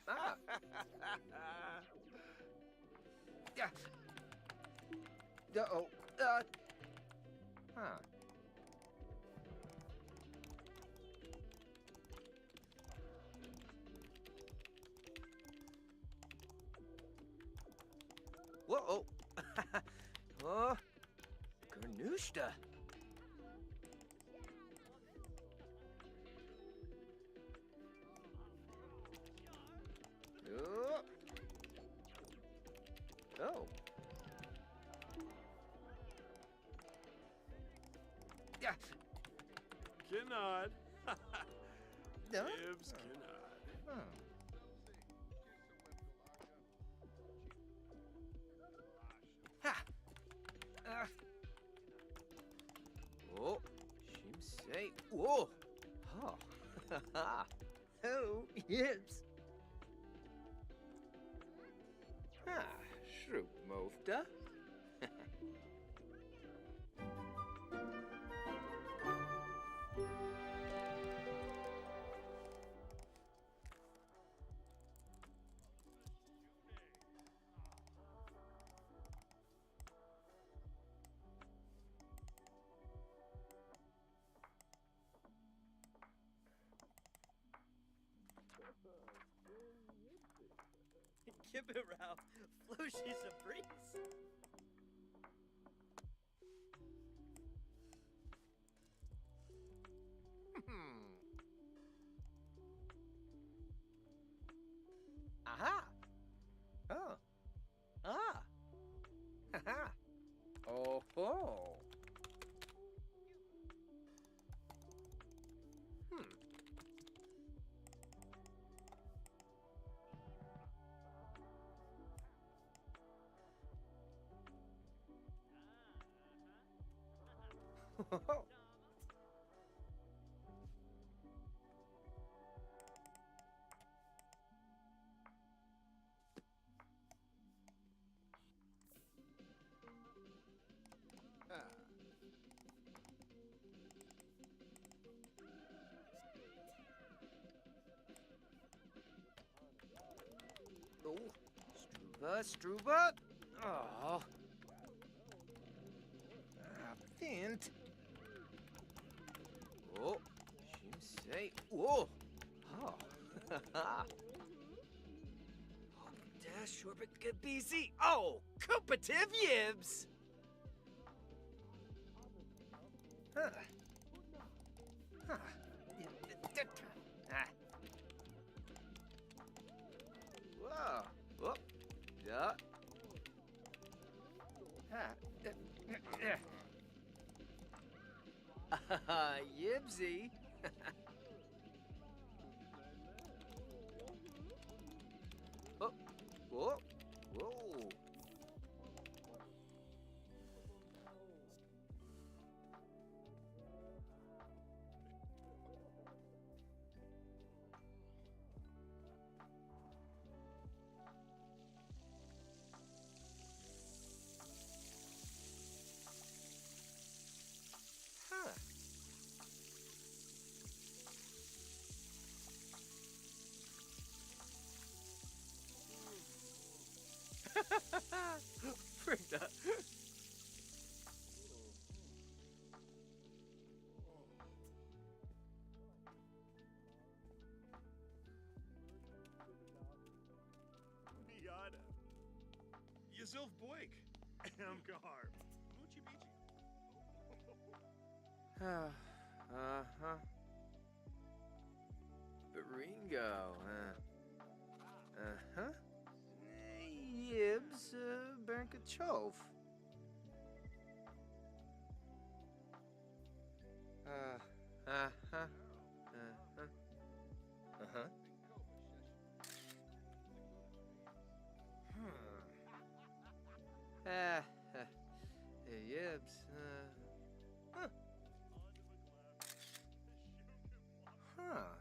Ah. Yeah. Uh-oh. Huh. Whoa. Oh. Garnushta. Oh. Oh. Yeah. Kinnad. No? Gibbs Kinnad. Oh. Ha! Oh, Shimsei. Whoa. Oh. Oh, yips. Ah, Shroop Mofta. Give it, Ralph. Floshy's a breeze. Aha. Oh. Ah. Haha. Oh ho. Oh, Struba. Oh. Ah, Vint. Oh, Shimsei. Whoa. Oh. Oh, Dash Orbit Gabizi. Oh, Cooperative Yibs. Huh. Huh. Ah. Whoa. Whoop. Yeah. Yibsy. Oh. Whoa. Whoa. Huh. Freak that. Miata. Yuzuf Boik. Amgar. Moochie Beachy. Uh-huh. Ringo, Uh-huh. Yibs, Bernkachov. Uh-huh. Uh-huh. Uh-huh. Yibs, huh. Huh.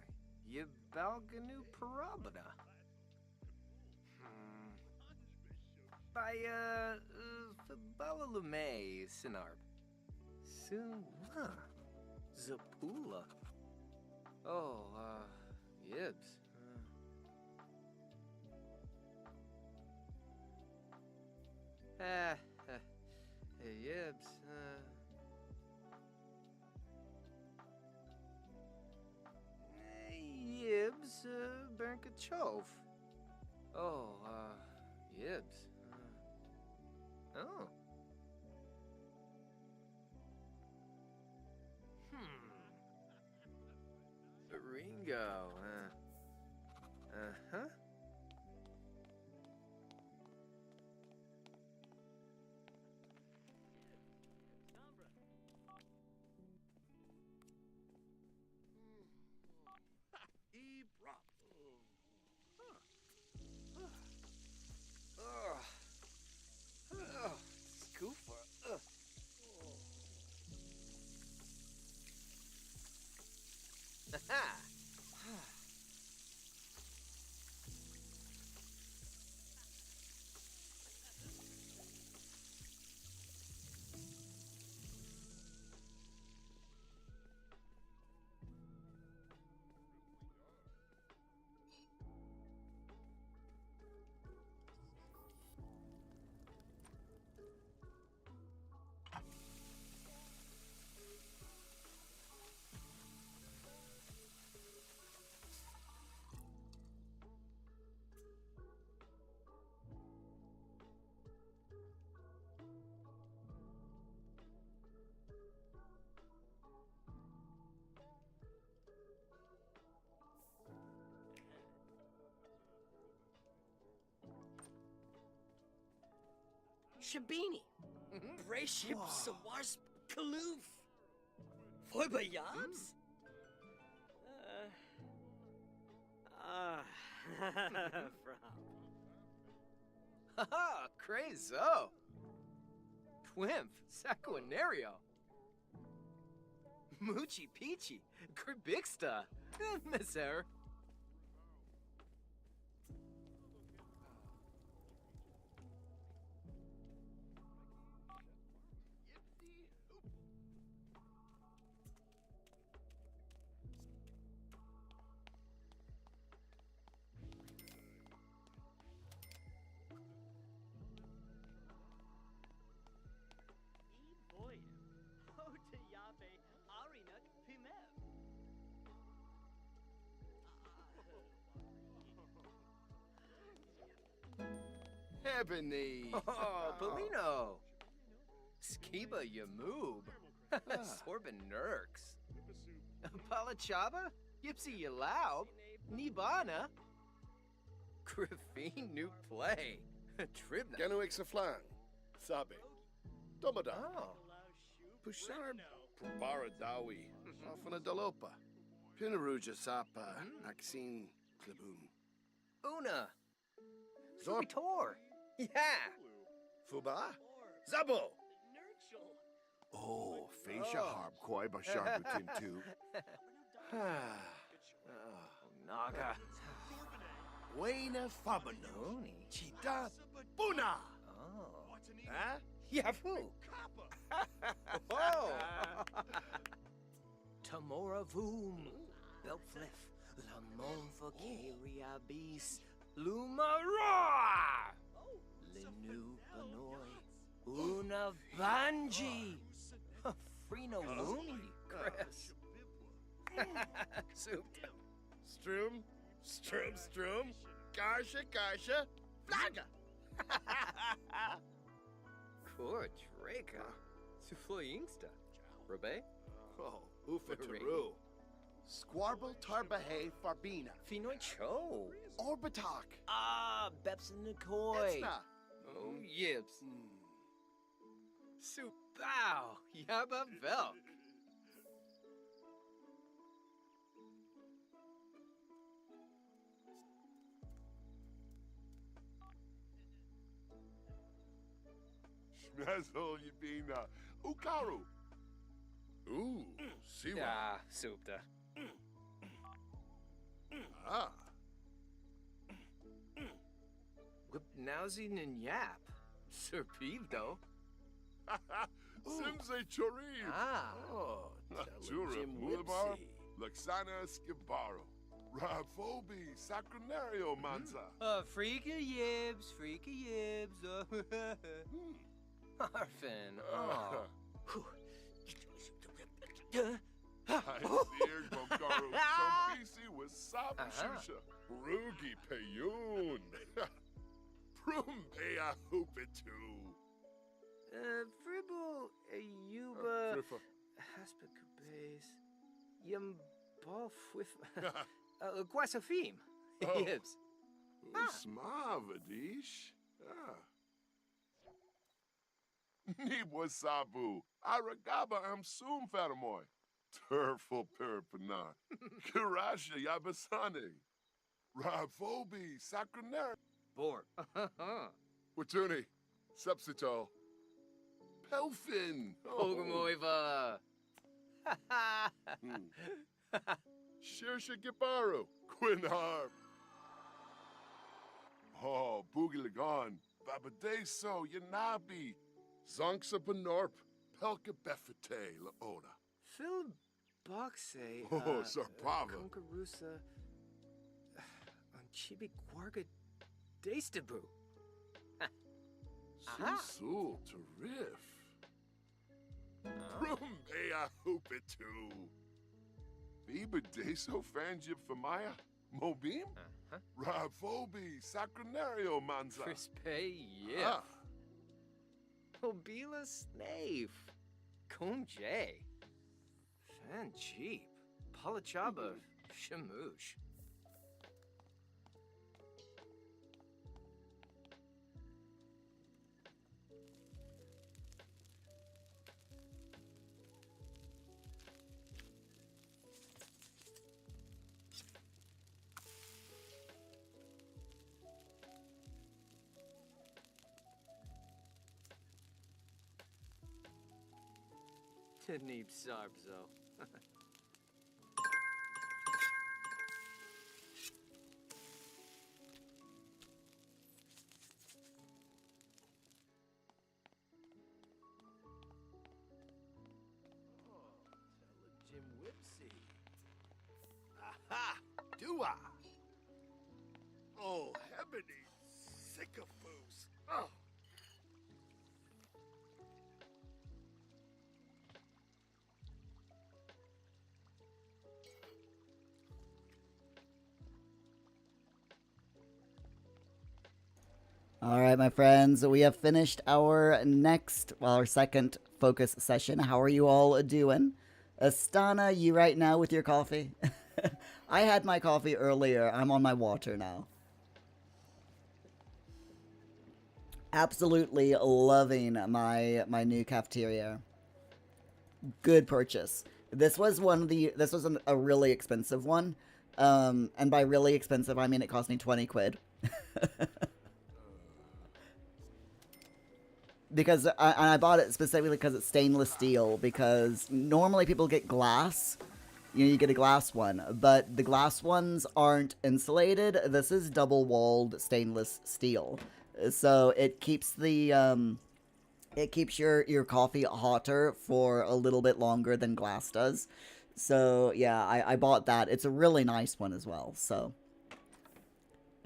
Yabalganu Parabada. By, Fabalalume Sinarb. Suna. Zapula. Oh, Yibs. Yibs, Yibs, Bernkachov. Oh, Yibs. Oh. Ringo, Uh-huh. E-prop. Scooper. Shabini. Braship Sawars Kaloof. Foibayabs? Haha, crazo. Twimp, Sacuanario. Moochie Peachy, Kribixta, Miser. Ebony. Oh, Polino. Skiba Yamoob. Sorbin Nurks. Palachaba? Yipsy Yalaub. Nibana. Griffin New Play. Tribna. Genuix Flan. Sabe. Domada. Oh. Pushar Baradawi. Ofana Dalopa. Pinaruja Sapa. Axine Kliboon. Una. Zor. Tor. Yeah. Fuba. Zabo. Oh, Fascia Harb Koi Basharbutin too. Naga. Wayne Fabano. Chita Buna. Oh. Huh? Yahoo. Whoa. Tamora Voom. Belflef. Lamon Vacaria Beast. Lumara. Linu Banoy. Una Banji. Frino Looney. Chris. Soup. Strum. Garsha. Flaga. Court Draka. Sufloyingsta. Rabe. Oh, Ufa Taru. Squarble Tarbahe Farbina. Finoy Cho. Orbitak. Ah, Bepson Nikoi. Etzna. Oh, yips. Soup bow. Yabba Velk. Schmezel Yibina. Ukaru. Ooh, Siwa. Ah, soupta. Ah. Whip Nowsy and Yap. Sir Peevdo. Simse Chorim. Ah. Oh, Natura Jim Boulevard. Whipsy. Luxana Skibaro. Raphobi. Sacronario Manza. Freaky Yibs. Arfin. Oh. I see Gomgaro. Some PC with Sabashusha. Rugi Payun. Prumbea Hoopitu. Fribble, Yuba, Friffa. Haspacubes, Yumboff with Guasafim. Oh. Yibs. Smavadish. Nibwasabu. Aragaba Amsum Fatamoy. Turful Peripana. Kirasha Yabasani. Ravobi Sacronario. Borg. Watuni. Subsito. Pelfin. Ogamoiva. Shirsha Gibaru, Quinharb. Oh, Boogie Lagan, Babadeso, Yanabi, Zonksa Benorp, Pelka Befete, Laoda. Phil Boxe. Oh, Sarpava. Concarusa. Chibi Quarga Destabu. Susul to Riff. Rumbea Hoopitu. Biba Deso Fanjib Famaya, Mobim? Ravobi, Sacranario Manza. Crispe, yeah. Ah. Mobila Snave. Kunje. Fan Jeep. Palachaba. Shamoosh. Neep Sarbzo. Jim Whipsy. Aha! Dua! Oh, Hebony. Sycophus. Oh! All right, my friends, we have finished our second focus session. How are you all doing? Astana, you right now with your coffee? I had my coffee earlier. I'm on my water now. Absolutely loving my new cafeteria. Good purchase. This was a really expensive one. And by really expensive, I mean it cost me 20 quid. Because I bought it specifically because it's stainless steel, because normally people get glass. You get a glass one, but the glass ones aren't insulated. This is double-walled stainless steel. So it keeps your coffee hotter for a little bit longer than glass does. So yeah, I bought that. It's a really nice one as well. So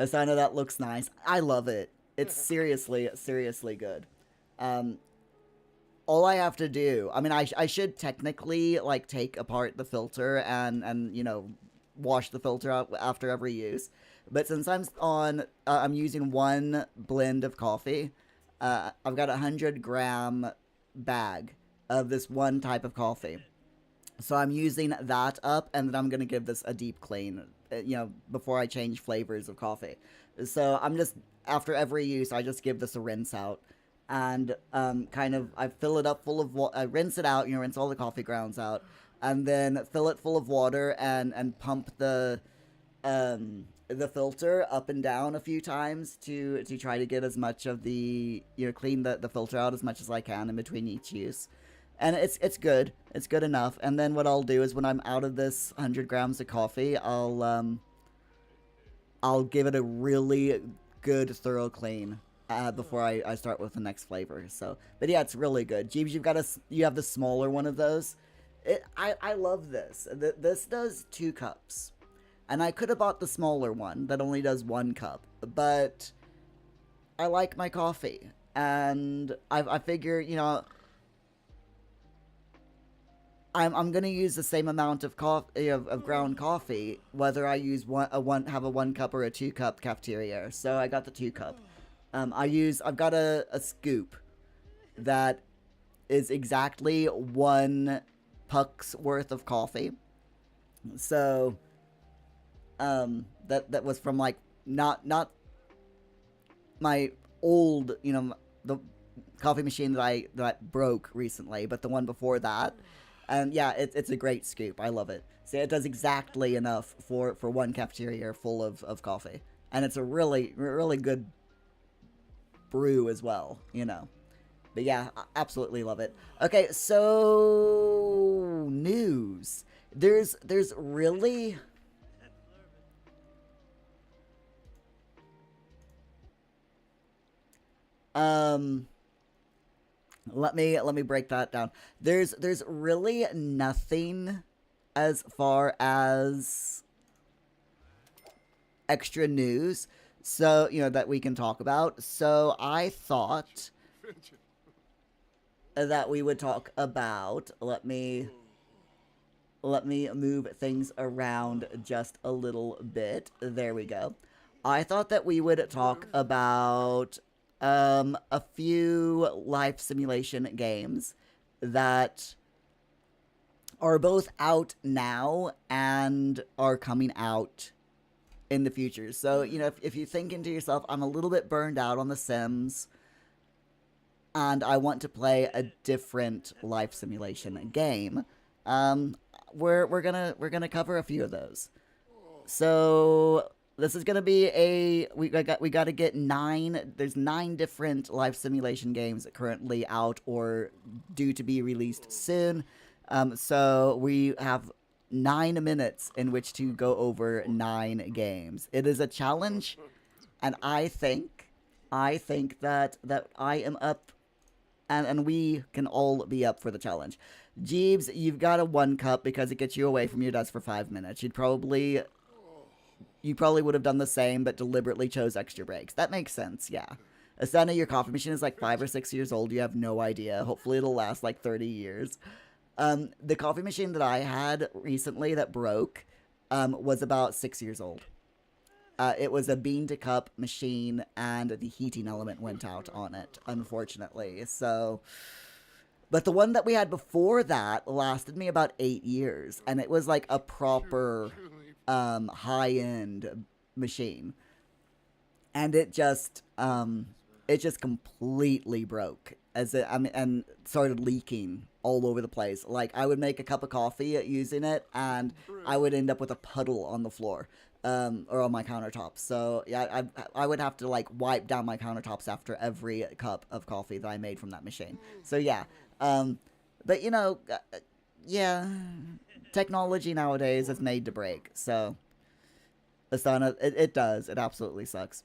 I know that looks nice. I love it. It's seriously good. All I have to do, I mean, I should technically, like, take apart the filter and you know, wash the filter out after every use. But since I'm using one blend of coffee, I've got a 100-gram bag of this one type of coffee. So I'm using that up, and then I'm going to give this a deep clean, you know, before I change flavors of coffee. So I'm just, after every use, I just give this a rinse out. And I fill it up full of water. I rinse it out, you know, rinse all the coffee grounds out, and then fill it full of water and pump the filter up and down a few times to try to get as much of the, you know, clean the filter out as much as I can in between each use. And it's good. It's good enough. And then what I'll do is when I'm out of this 100 grams of coffee, I'll give it a really good thorough clean. Before I start with the next flavor. So, but yeah, it's really good. Jeeves, you have the smaller one of those. I love this. This does 2 cups, and I could have bought the smaller one that only does 1 cup. But I like my coffee, and I figure, you know, I'm gonna use the same amount of ground coffee whether I use have a 1 cup or a 2 cup cafeteria. So I got the 2 cup. I've got a scoop that is exactly 1 puck's worth of coffee. So, that was from, like, not my old, you know, the coffee machine that I broke recently, but the one before that. And yeah, it's a great scoop. I love it. So it does exactly enough for 1 cafeteria full of coffee. And it's a really, really good brew as well, you know. But yeah, I absolutely love it. Okay, so news. There's really let me break that down. There's really nothing as far as extra news, so that we can talk about. So I thought that we would talk about, let me move things around just a little bit. There we go. I thought that we would talk about a few life simulation games that are both out now and are coming out in the future. So, if you're thinking to yourself, I'm a little bit burned out on The Sims, and I want to play a different life simulation game, we're gonna cover a few of those. So this is gonna be we got to get 9. There's 9 different life simulation games currently out or due to be released soon. So we have 9 minutes in which to go over 9 games. It is a challenge, and I think that I am up, and we can all be up for the challenge. Jeeves, you've got a 1 cup because it gets you away from your desk for 5 minutes. You probably would have done the same, but deliberately chose extra breaks. That makes sense, yeah. Asana, your coffee machine is like 5 or 6 years old. You have no idea. Hopefully it'll last like 30 years. The coffee machine that I had recently that broke was about 6 years old. It was a bean-to-cup machine, and the heating element went out on it, unfortunately. So, but the one that we had before that lasted me about 8 years, and it was like a proper high-end machine. And it just completely broke and started leaking all over the place. Like, I would make a cup of coffee using it, and I would end up with a puddle on the floor. Or on my countertops. So yeah, I would have to like wipe down my countertops after every cup of coffee that I made from that machine. So yeah, but yeah, technology nowadays is made to break. So Asana, it does. It absolutely sucks.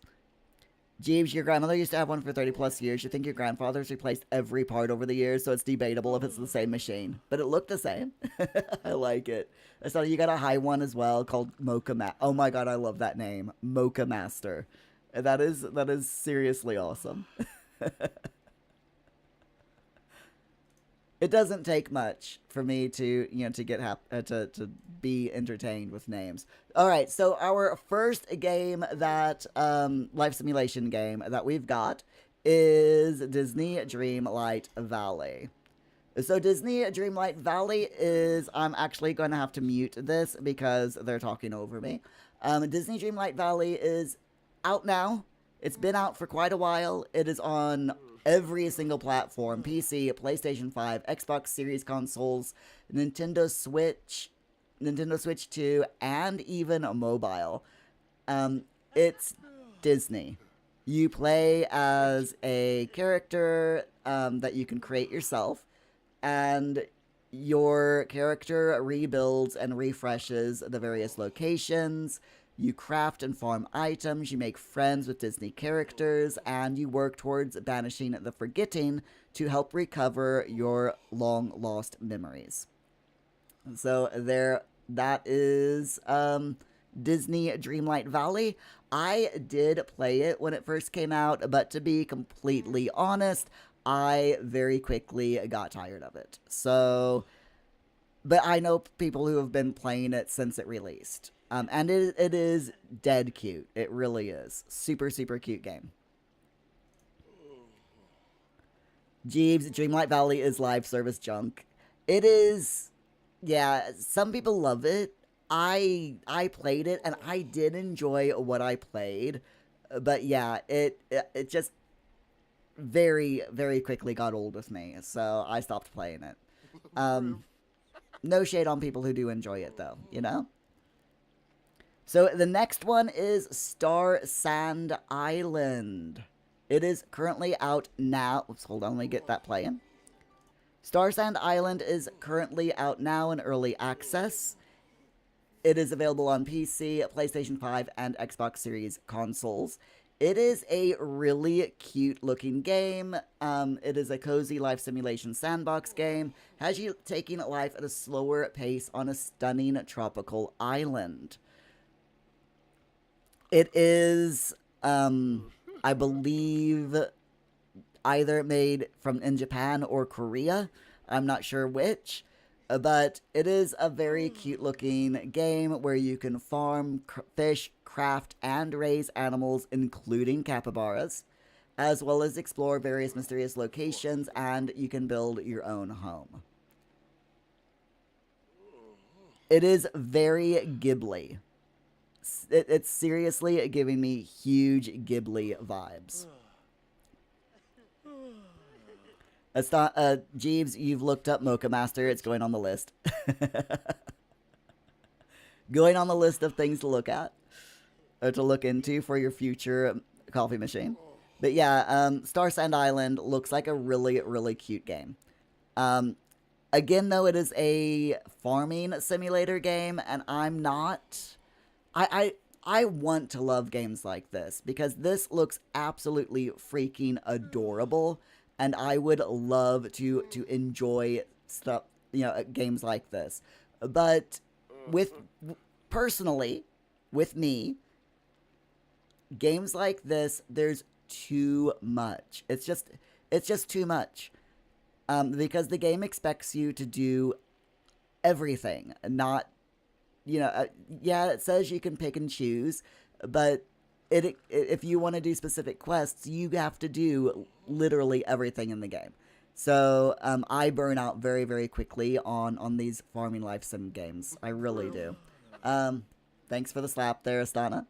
Jeeves, your grandmother used to have one for 30 plus years. You think your grandfather's replaced every part over the years, so it's debatable if it's the same machine. But it looked the same. I like it. So you got a high one as well called Mocha Oh my god, I love that name. Mocha Master. That is seriously awesome. It doesn't take much for me to get to be entertained with names. All right, so our first game that life simulation game that we've got is Disney Dreamlight Valley. So Disney Dreamlight Valley is, I'm actually going to have to mute this because they're talking over me. Disney Dreamlight Valley is out now. It's been out for quite a while. It is on every single platform: PC, PlayStation 5, Xbox Series consoles, Nintendo Switch 2, and even mobile. It's Disney. You play as a character that you can create yourself, and your character rebuilds and refreshes the various locations. You craft and farm items, you make friends with Disney characters, and you work towards banishing the forgetting to help recover your long-lost memories. So that is Disney Dreamlight Valley. I did play it when it first came out, but to be completely honest, I very quickly got tired of it. So, but I know people who have been playing it since it released. And it is dead cute. It really is. Super, super cute game. Jeeves, Dreamlight Valley is live service junk. It is, yeah, some people love it. I played it, and I did enjoy what I played. But yeah, it just very, very quickly got old with me. So I stopped playing it. No shade on people who do enjoy it, though, you know? So the next one is Star Sand Island. It is currently out now. Oops, hold on, let me get that playing. Star Sand Island is currently out now in early access. It is available on PC, PlayStation 5, and Xbox Series consoles. It is a really cute looking game. It is a cozy life simulation sandbox game. Has you taking life at a slower pace on a stunning tropical island. It is, I believe, either made in Japan or Korea. I'm not sure which. But it is a very cute looking game where you can farm, fish, craft, and raise animals, including capybaras, as well as explore various mysterious locations, and you can build your own home. It is very Ghibli. It's seriously giving me huge Ghibli vibes. It's not, Jeeves, you've looked up Mocha Master. It's going on the list. Going on the list of things to look at. Or to look into for your future coffee machine. But yeah, Star Sand Island looks like a really, really cute game. Again, though, it is a farming simulator game, and I'm not... I want to love games like this, because this looks absolutely freaking adorable. And I would love to enjoy stuff, games like this. But personally, with me, games like this, there's too much. It's just too much. Because the game expects you to do everything, not, yeah, it says you can pick and choose, but if you want to do specific quests, you have to do literally everything in the game. So I burn out very, very quickly on these farming life sim games. I really do. Thanks for the slap there, Astana.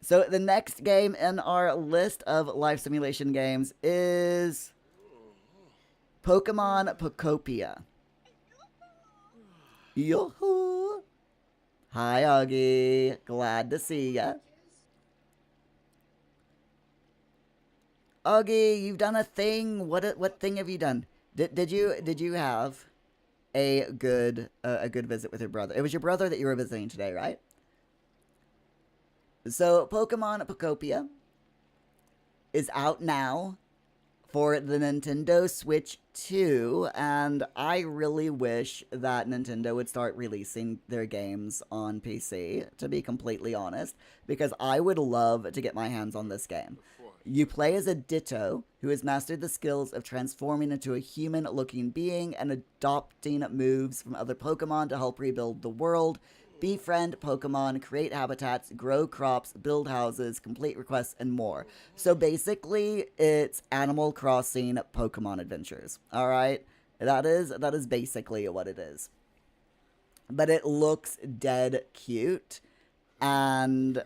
So the next game in our list of life simulation games is Pokemon Pocopia. Yoo-hoo! Hi, Augie. Glad to see ya. Augie, you've done a thing. What thing have you done? Did you have a good visit with your brother? It was your brother that you were visiting today, right? So Pokemon Pocopia is out now for the Nintendo Switch 2, and I really wish that Nintendo would start releasing their games on PC, to be completely honest, because I would love to get my hands on this game. You play as a Ditto who has mastered the skills of transforming into a human-looking being and adopting moves from other Pokemon to help rebuild the world, befriend Pokemon, create habitats, grow crops, build houses, complete requests, and more. So basically, it's Animal Crossing Pokemon adventures. Alright? That is basically what it is. But it looks dead cute. And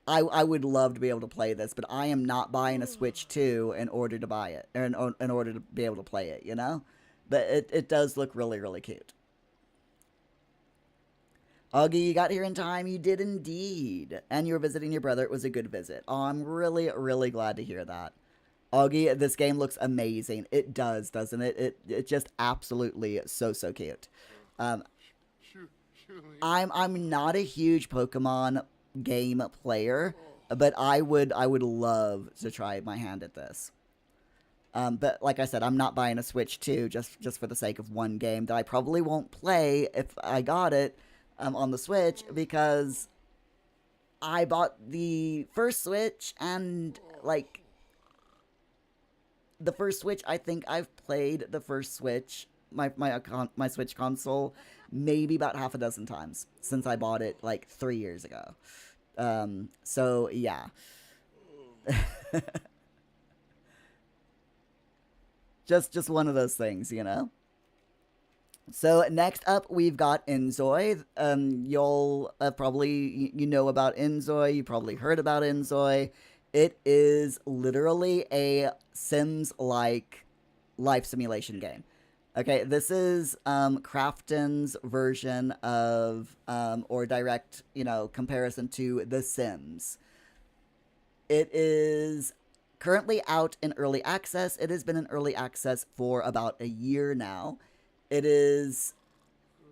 I would love to be able to play this, but I am not buying a Switch 2 in order to buy it. Or in order to be able to play it, you know? But it does look really, really cute. Augie, you got here in time. You did indeed. And you were visiting your brother. It was a good visit. Oh, I'm really, really glad to hear that. Augie, this game looks amazing. It does, doesn't it? It just absolutely so cute. I'm not a huge Pokemon game player, but I would love to try my hand at this. But like I said, I'm not buying a Switch 2 just for the sake of one game that I probably won't play if I got it on the Switch, because I bought the first Switch, and like the first Switch, I think I've played the first Switch, my Switch console, maybe about half a dozen times since I bought it like 3 years ago. So yeah. just one of those things, you know? So next up, we've got Inzoi. You'll probably, you know about Inzoi. You probably heard about Inzoi. It is literally a Sims-like life simulation game. Okay, this is Krafton's version of, or direct, comparison to The Sims. It is currently out in early access. It has been in early access for about a year now. It is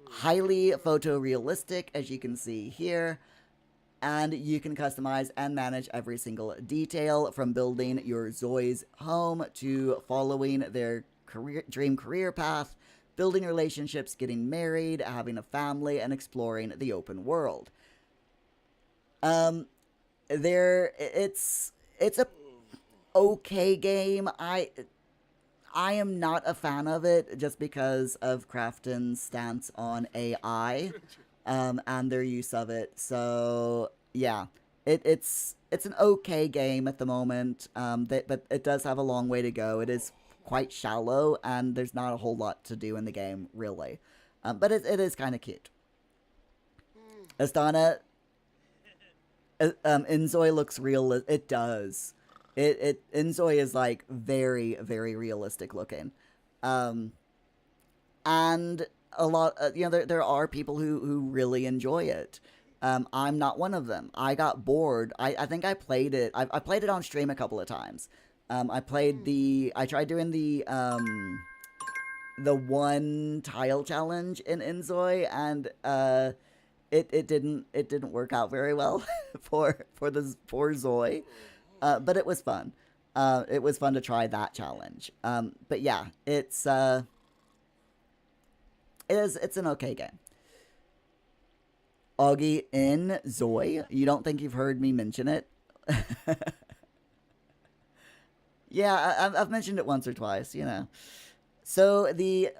highly photorealistic, as you can see here, and you can customize and manage every single detail, from building your Zoi's home to following their dream career path, building relationships, getting married, having a family, and exploring the open world. It's a okay game. I am not a fan of it just because of Krafton's stance on AI, and their use of it. So yeah, it's an okay game at the moment. But it does have a long way to go. It is quite shallow, and there's not a whole lot to do in the game, really. But it is kind of cute. Astana, Inzoi looks real. It does. Inzoi is like very, very realistic looking. And a lot, there are people who really enjoy it. I'm not one of them. I got bored. I think I played it. I played it on stream a couple of times. I tried doing the one tile challenge in Inzoi, and it didn't work out very well for Zoi. But it was fun. It was fun to try that challenge. But yeah, it's an okay game. Augie in Zoi. You don't think you've heard me mention it? Yeah, I've mentioned it once or twice, you know. So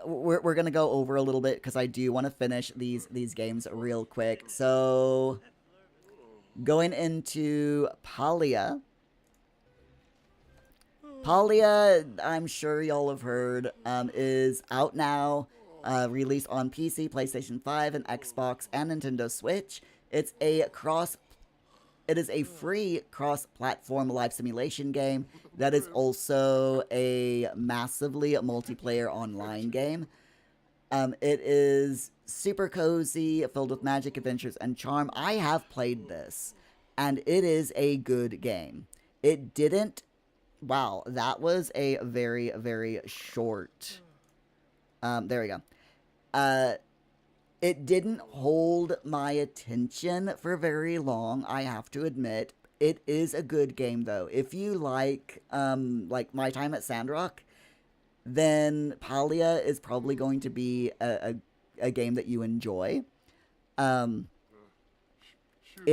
we're gonna go over a little bit because I do want to finish these games real quick. So going into Palia. Palia, I'm sure y'all have heard, is out now, released on PC, PlayStation 5, and Xbox, and Nintendo Switch. It is a free cross-platform live simulation game that is also a massively multiplayer online game. It is super cozy, filled with magic, adventures, and charm. I have played this, and it is a good game. It didn't... Wow, that was a very, very short... there we go. It didn't hold my attention for very long, I have to admit. It is a good game, though. If you like My Time at Sandrock, then Palia is probably going to be a game that you enjoy. It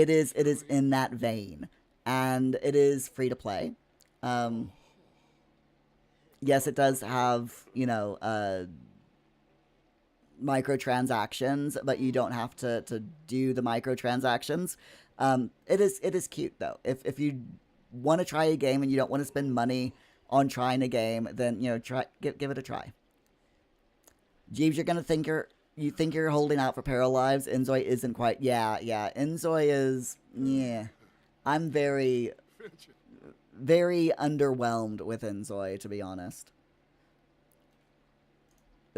is in that vein, and it is free to play. Yes, it does have, microtransactions, but you don't have to do the microtransactions. It is cute, though. If you want to try a game and you don't want to spend money on trying a game, then give it a try. Jeeves, you're gonna think you're holding out for Paralives. Inzoi isn't quite. Yeah. Inzoi is. Yeah. I'm very, very underwhelmed with Inzoi, to be honest.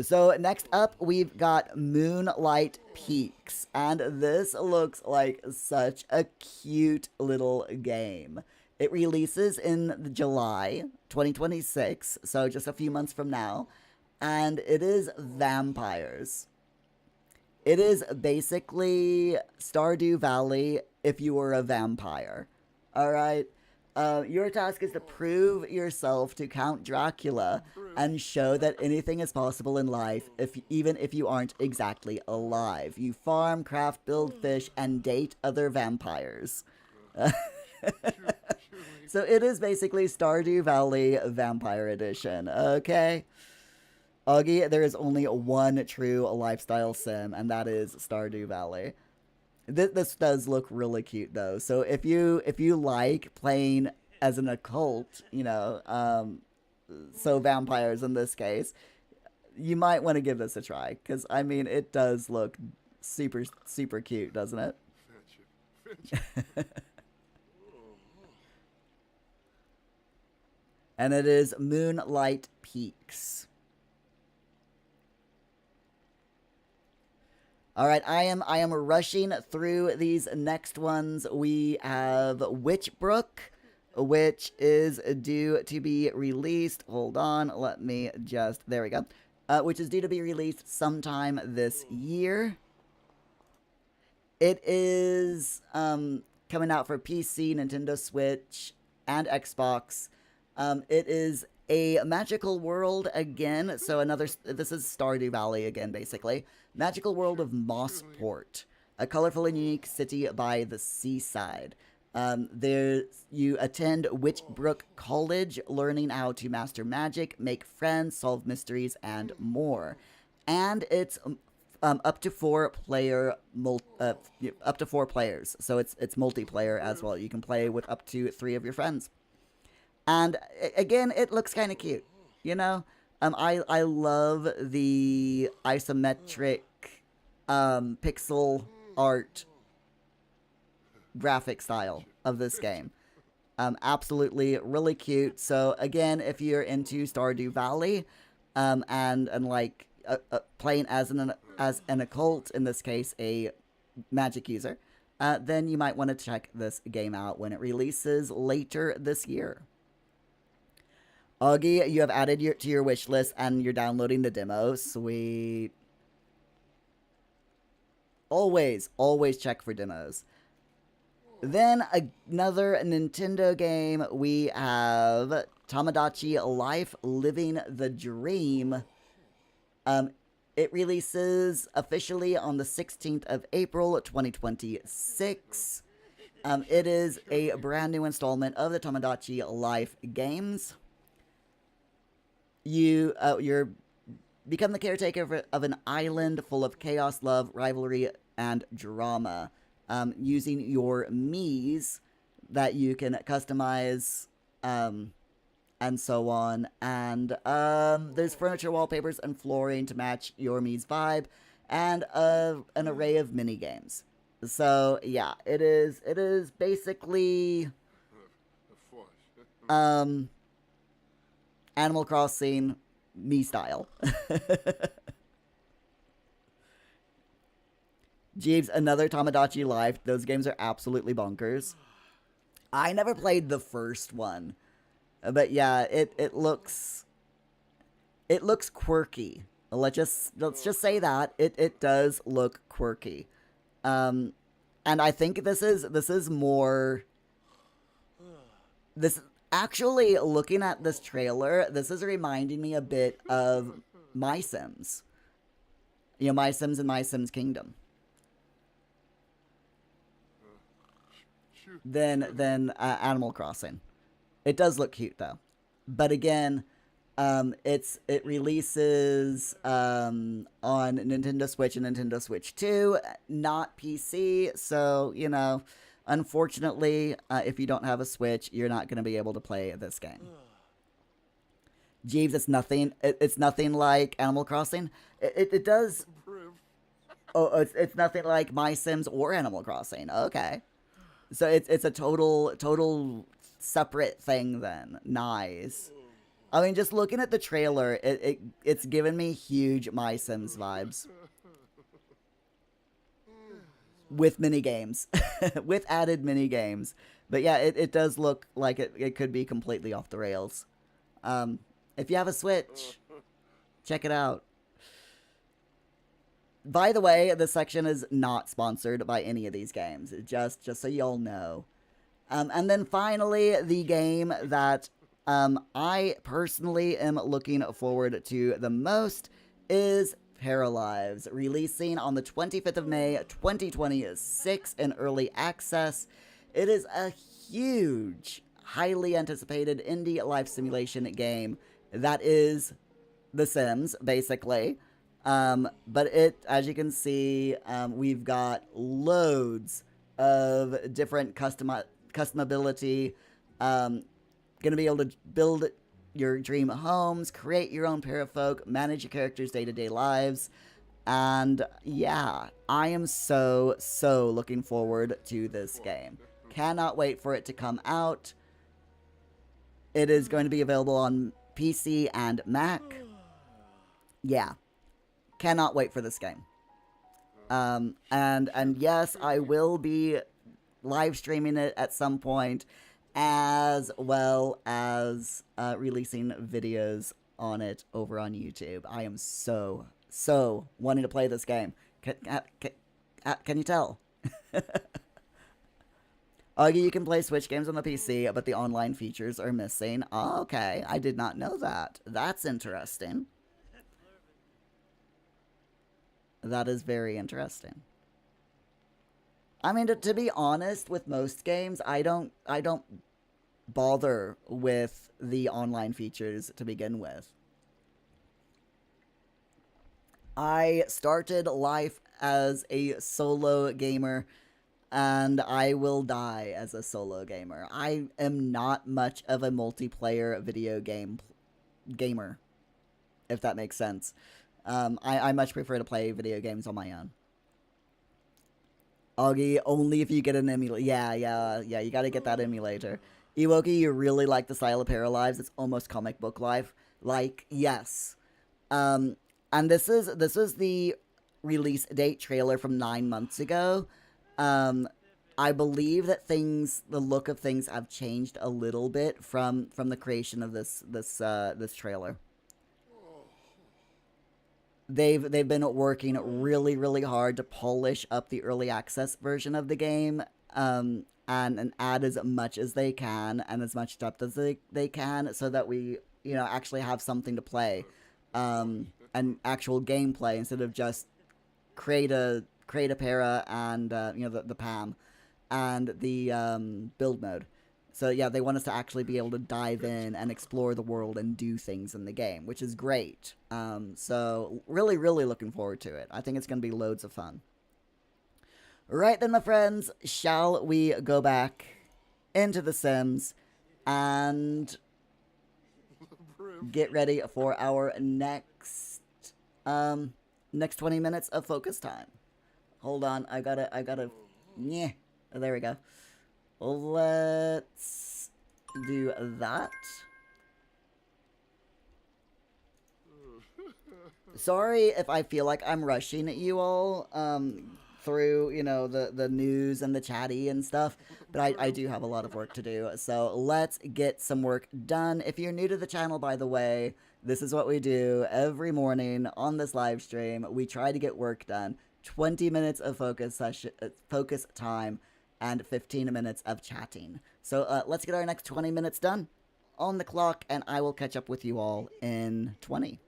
So next up, we've got Moonlight Peaks, and this looks like such a cute little game. It releases in July 2026, so just a few months from now, and it is vampires. It is basically Stardew Valley if you were a vampire. Alright? Your task is to prove yourself to Count Dracula and show that anything is possible in life, even if you aren't exactly alive. You farm, craft, build fish, and date other vampires. So it is basically Stardew Valley Vampire Edition, okay? Augie, there is only one true lifestyle sim, and that is Stardew Valley. This does look really cute, though. So if you like playing as an occult, so vampires in this case, you might want to give this a try. Because, I mean, it does look super, super cute, doesn't it? And it is Moonlight Peaks. All right, I am rushing through these next ones. We have Witchbrook, which is due to be released. Hold on, let me just. There we go. Which is due to be released sometime this year. It is coming out for PC, Nintendo Switch, and Xbox. It is a magical world again. So this is Stardew Valley again, basically. Magical world of Mossport, a colorful and unique city by the seaside. There you attend Witchbrook College, learning how to master magic, make friends, solve mysteries, and more. And it's up to 4 players, so it's multiplayer as well. You can play with up to 3 of your friends. And again, it looks kind of cute, you know. I love the isometric pixel art graphic style of this game. Absolutely really cute. So again, if you're into Stardew Valley, and like playing as an occult, in this case a magic user, then you might want to check this game out when it releases later this year. Augie, you have added to your wish list and you're downloading the demo. Sweet. Always check for demos. Then another Nintendo game, we have Tamagotchi Life Living the Dream. It releases officially on the 16th of April, 2026. It is a brand new installment of the Tamagotchi Life games. You're become the caretaker of an island full of chaos, love, rivalry, and drama. Using your Miis that you can customize, and so on. And there's furniture, wallpapers, and flooring to match your Mii's vibe, and an array of mini games. So yeah, it is basically Animal Crossing Mii style. Jeeves, another Tamagotchi Life. Those games are absolutely bonkers. I never played the first one, but yeah, it looks quirky. Let's just say that it does look quirky. And I think this is more. This actually, looking at this trailer, this is reminding me a bit of My Sims. You know, My Sims and My Sims Kingdom. Than Animal Crossing. It does look cute though, but again, it releases on Nintendo Switch and Nintendo Switch 2, not PC. So you know, unfortunately, if you don't have a Switch, you're not going to be able to play this game. Jeeves, it's nothing. It's nothing like Animal Crossing. It does. Oh, it's nothing like My Sims or Animal Crossing. Okay. So it's a total separate thing then. Nice. I mean, just looking at the trailer, it's given me huge My Sims vibes. With mini games. With added mini games. But yeah, it does look like it could be completely off the rails. If you have a Switch, check it out. By the way, this section is not sponsored by any of these games. Just so y'all know. And then finally, the game that I personally am looking forward to the most is Paralives, releasing on the 25th of May, 2026 in early access. It is a huge, highly anticipated indie life simulation game that is The Sims, basically. But as you can see, we've got loads of different customability. Gonna be able to build your dream homes, create your own parafolk, manage your characters' day-to-day lives. And yeah, I am so looking forward to this game. Cannot wait for it to come out. It is going to be available on PC and Mac. Yeah. Cannot wait for this game. And yes, I will be live streaming it at some point. as well as releasing videos on it over on YouTube. I am so wanting to play this game. Can you tell? Augie, you can play Switch games on the PC, but the online features are missing. Oh, okay, I did not know that. That's interesting. That is very interesting. I mean, to be honest, with most games, I don't bother with the online features to begin with. I started life as a solo gamer, and I will die as a solo gamer. I am not much of a multiplayer video gamer, if that makes sense. I much prefer to play video games on my own. Augie, only if you get an emulator. Yeah, you gotta get that emulator. Ewoki, you really like the style of Paralives. It's almost comic book life. Like, yes. And this is the release date trailer from 9 months ago. I believe that the look of things have changed a little bit from the creation of this trailer. They've been working really hard to polish up the early access version of the game, and add as much as they can and as much depth as they can, so that we actually have something to play, and actual gameplay instead of just create a para and the PAM and the build mode. So yeah, they want us to actually be able to dive in and explore the world and do things in the game, which is great. So really looking forward to it. I think it's going to be loads of fun. Right then, my friends, shall we go back into The Sims and get ready for our next 20 minutes of focus time. Hold on, I gotta, yeah, there we go. Let's do that. Sorry if I feel like I'm rushing at you all through, the news and the chatty and stuff, but I do have a lot of work to do, so let's get some work done. If you're new to the channel, by the way, this is what we do every morning on this live stream. We try to get work done. 20 minutes of focus time, and 15 minutes of chatting. So let's get our next 20 minutes done on the clock, and I will catch up with you all in 20.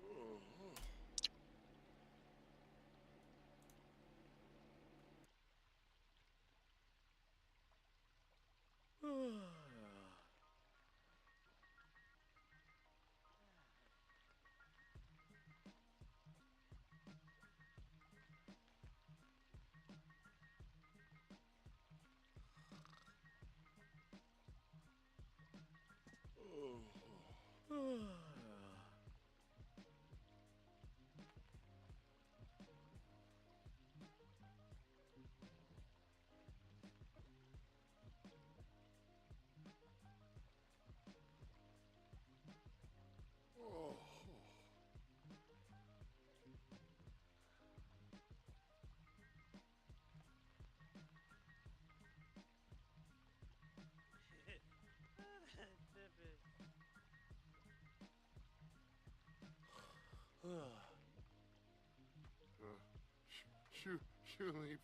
Leave.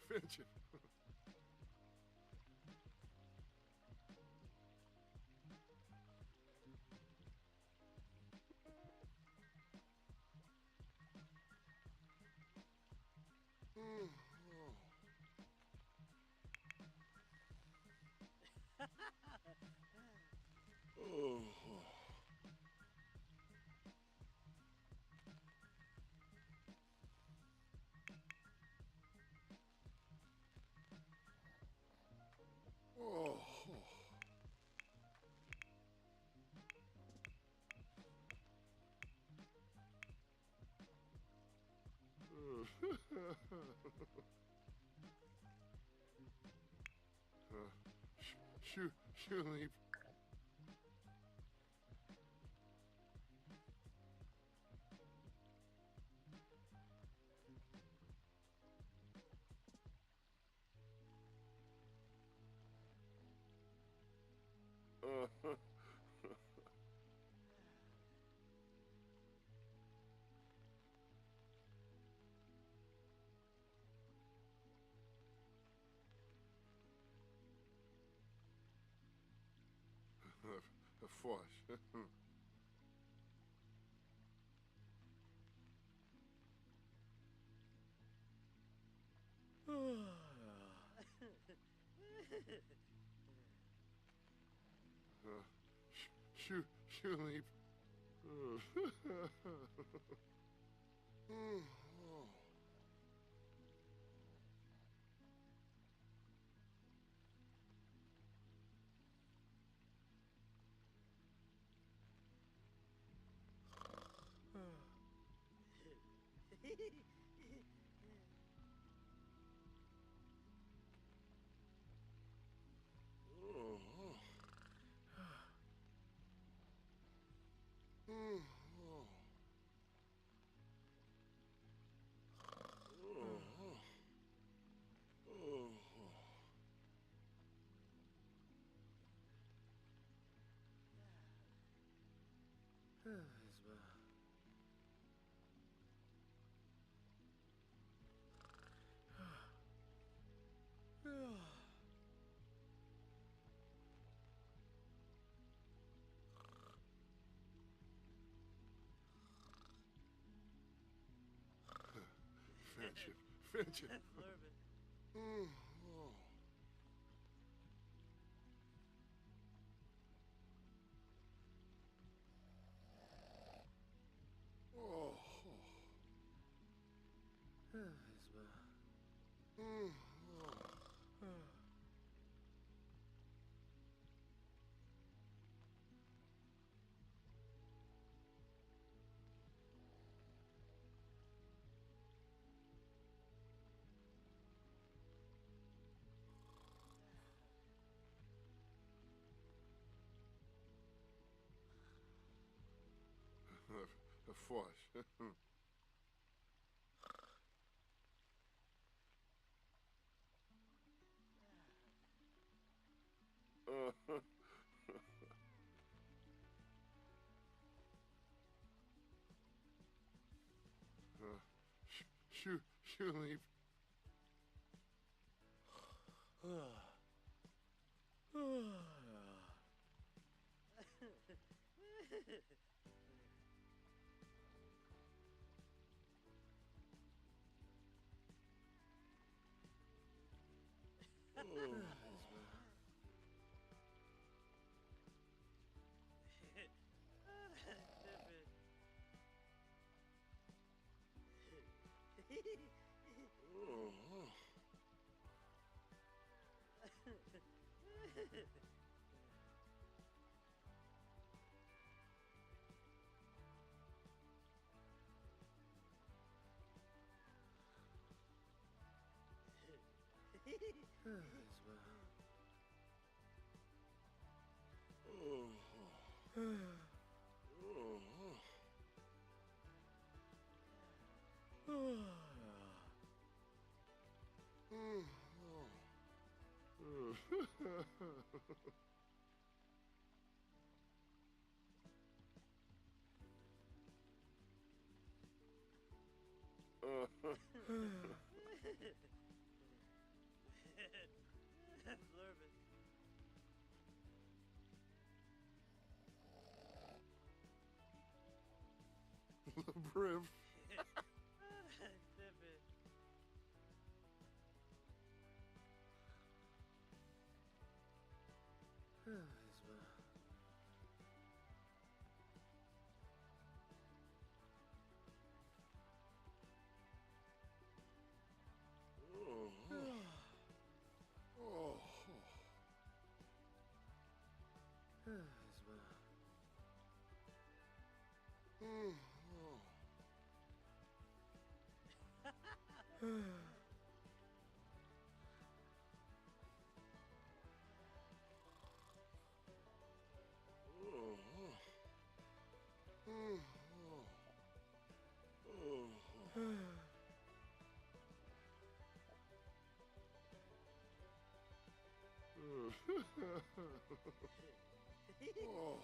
Fetch it. Leave. A force. Shoe leap. Finish it. Flurby. A force. Shoe leap. Flurby. Briv. Flurby. Oh.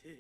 Noosh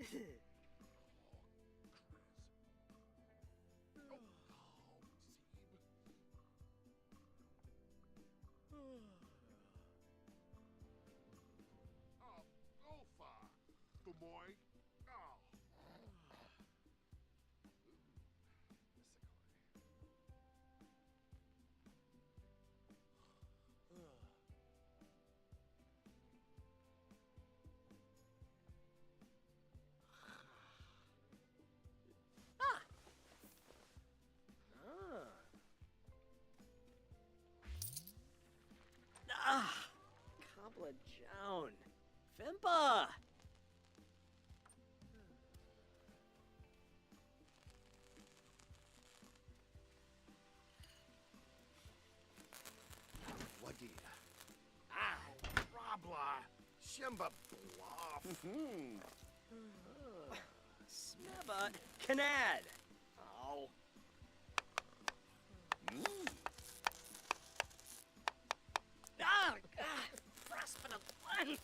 noosh. Oh, go far. The boy. Oh. Cobbler Joan. Fimpa! Waggy. Ow, Robla. Shimba bluff. Snabba. Canad. Oh. Frost for the one.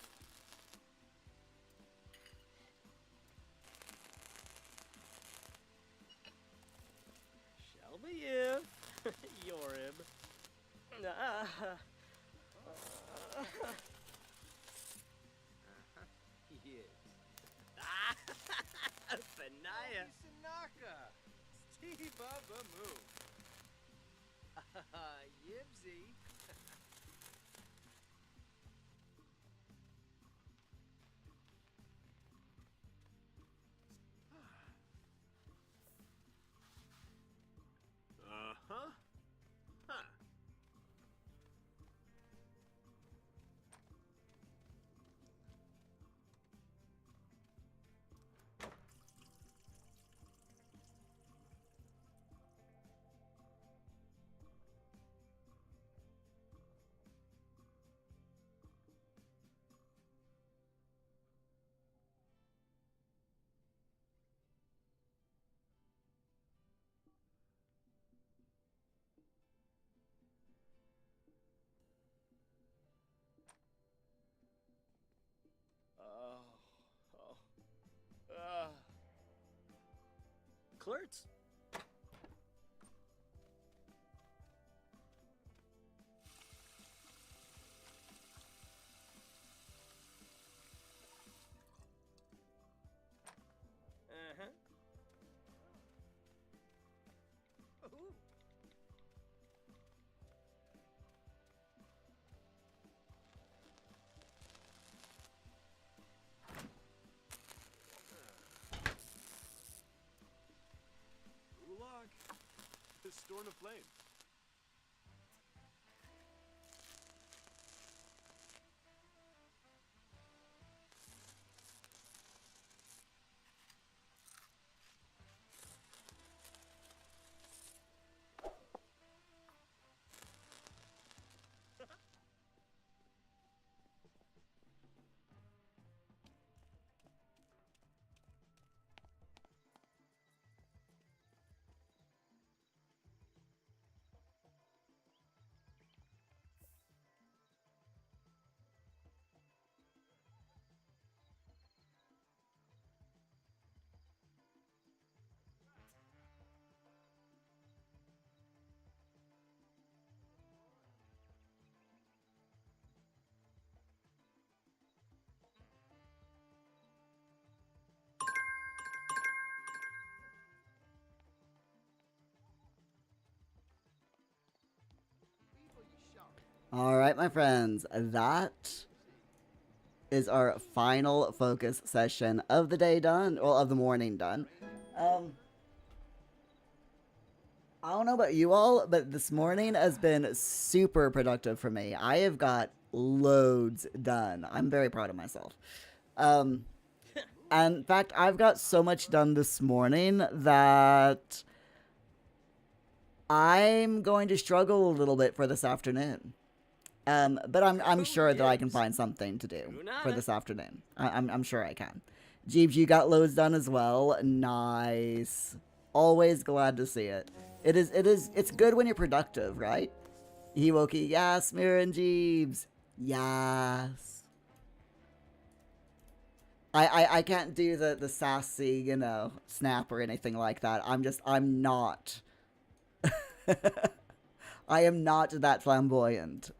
Shall be you. You're him. Yes. Benaya. Sanaka! Steve Moo! Yibsy! Uh-huh. Huh. Clerks. Uh-huh. Ooh. Gulag. Storm of flame. All right, my friends, that is our final focus session of the day done, well, of the morning done. I don't know about you all, but this morning has been super productive for me. I have got loads done. I'm very proud of myself. And in fact, I've got so much done this morning that I'm going to struggle a little bit for this afternoon. But I'm sure that I can find something to do for this afternoon. I'm sure I can. Jeeves, you got loads done as well. Nice. Always glad to see it. It's good when you're productive, right? Hiwoki, yes, Mirror and Jeeves. Yes. I can't do the sassy, snap or anything like that. I'm not. I am not that flamboyant.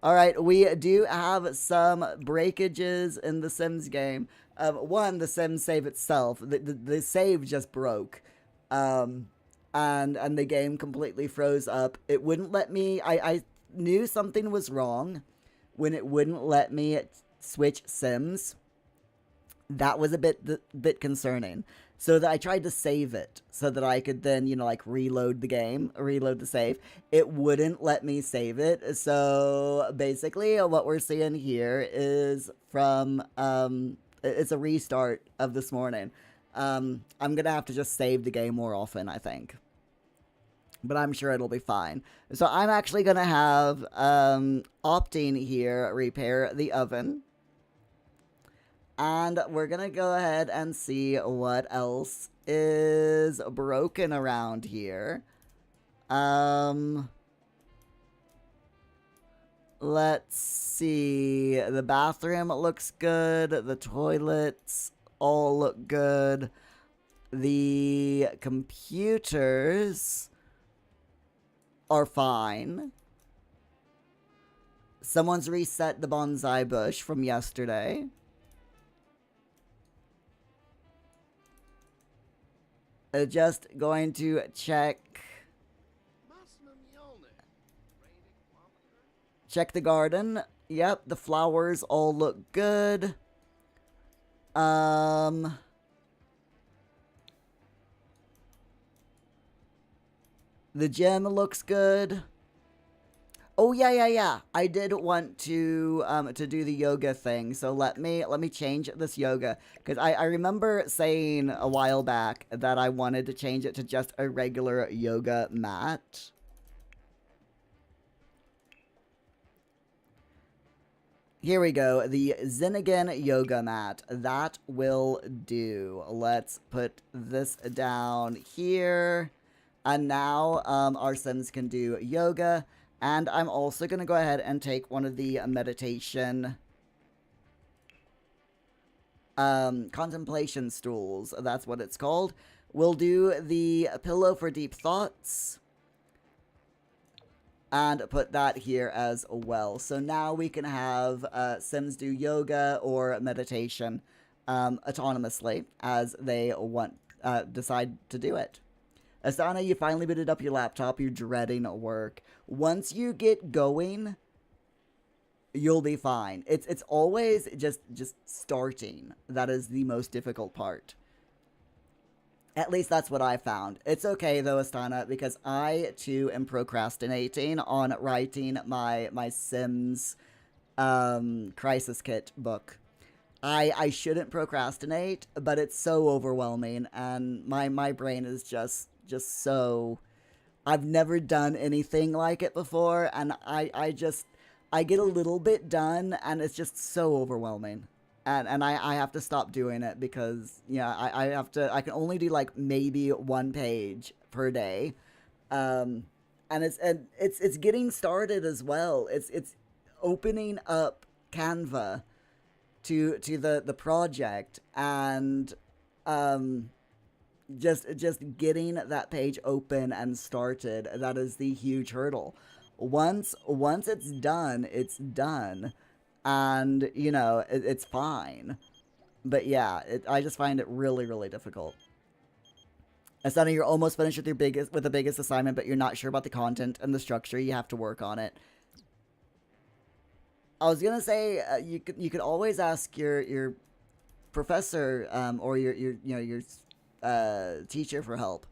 All right, we do have some breakages in the Sims game. One, the Sims save itself. The save just broke. And the game completely froze up. It wouldn't let me... I knew something was wrong when it wouldn't let me switch Sims. That was a bit concerning. So that I tried to save it so that I could then, reload the game, reload the save. It wouldn't let me save it. So basically what we're seeing here is from, it's a restart of this morning. I'm going to have to just save the game more often, I think. But I'm sure it'll be fine. So I'm actually going to have Opting here repair the oven. And we're going to go ahead and see what else is broken around here. Let's see. The bathroom looks good. The toilets all look good. The computers are fine. Someone's reset the bonsai bush from yesterday. Just going to check the garden. Yep, the flowers all look good. The gym looks good. Oh yeah. I did want to do the yoga thing. So let me change this yoga, because I remember saying a while back that I wanted to change it to just a regular yoga mat. Here we go, the Zinnigan yoga mat. That will do. Let's put this down here. And now our Sims can do yoga. And I'm also going to go ahead and take one of the meditation contemplation stools. That's what it's called. We'll do the pillow for deep thoughts. And put that here as well. So now we can have Sims do yoga or meditation autonomously as they decide to do it. Asana, you finally booted up your laptop. You're dreading work. Once you get going, you'll be fine. It's always just starting that is the most difficult part. At least that's what I found. It's okay though, Astana, because I too am procrastinating on writing my Sims Crisis Kit book. I shouldn't procrastinate, but it's so overwhelming, and my brain is just so... I've never done anything like it before, and I get a little bit done, and it's just so overwhelming. And I have to stop doing it because, yeah, I can only do like maybe 1 page per day. And it's getting started as well. It's opening up Canva to the project, and just getting that page open and started. That is the huge hurdle. Once it's done, it's done. And, you know, it's fine. But yeah, I just find it really, really difficult. Asana, you're almost finished with the biggest assignment, but you're not sure about the content and the structure. You have to work on it. I was gonna say you could always ask your professor or your teacher for help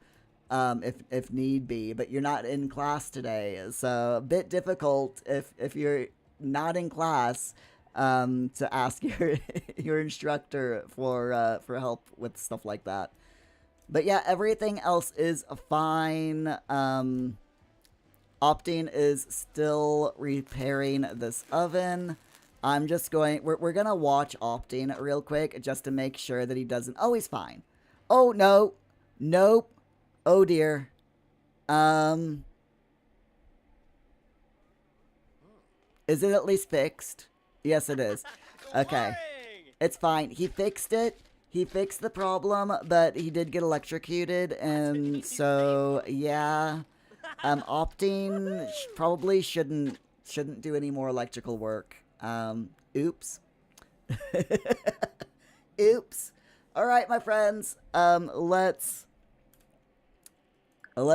if need be. But you're not in class today, so a bit difficult if you're not in class to ask your instructor for help with stuff like that. But yeah, everything else is fine. Opting is still repairing this oven. I'm just going... We're gonna watch Opting real quick just to make sure that he doesn't... Oh, he's fine. Oh, no. Nope. Oh, dear. Is it at least fixed? Yes, it is. Okay. It's fine. He fixed it. He fixed the problem, but he did get electrocuted, and so, yeah. Opting probably shouldn't do any more electrical work. Oops. Oops. Alright, my friends. Let's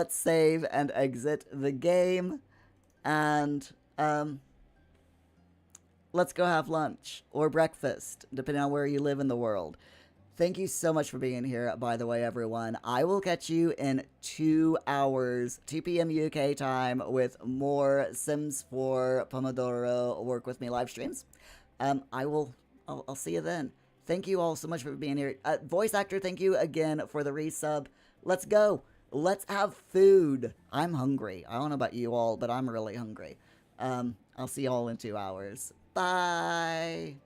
save and exit the game, and, let's go have lunch or breakfast, depending on where you live in the world. Thank you so much for being here, by the way, everyone. I will catch you in 2 hours, 2 p.m. UK time, with more Sims 4 Pomodoro Work With Me live streams. I'll see you then. Thank you all so much for being here. Voice actor, thank you again for the resub. Let's go. Let's have food. I'm hungry. I don't know about you all, but I'm really hungry. I'll see you all in 2 hours. Bye.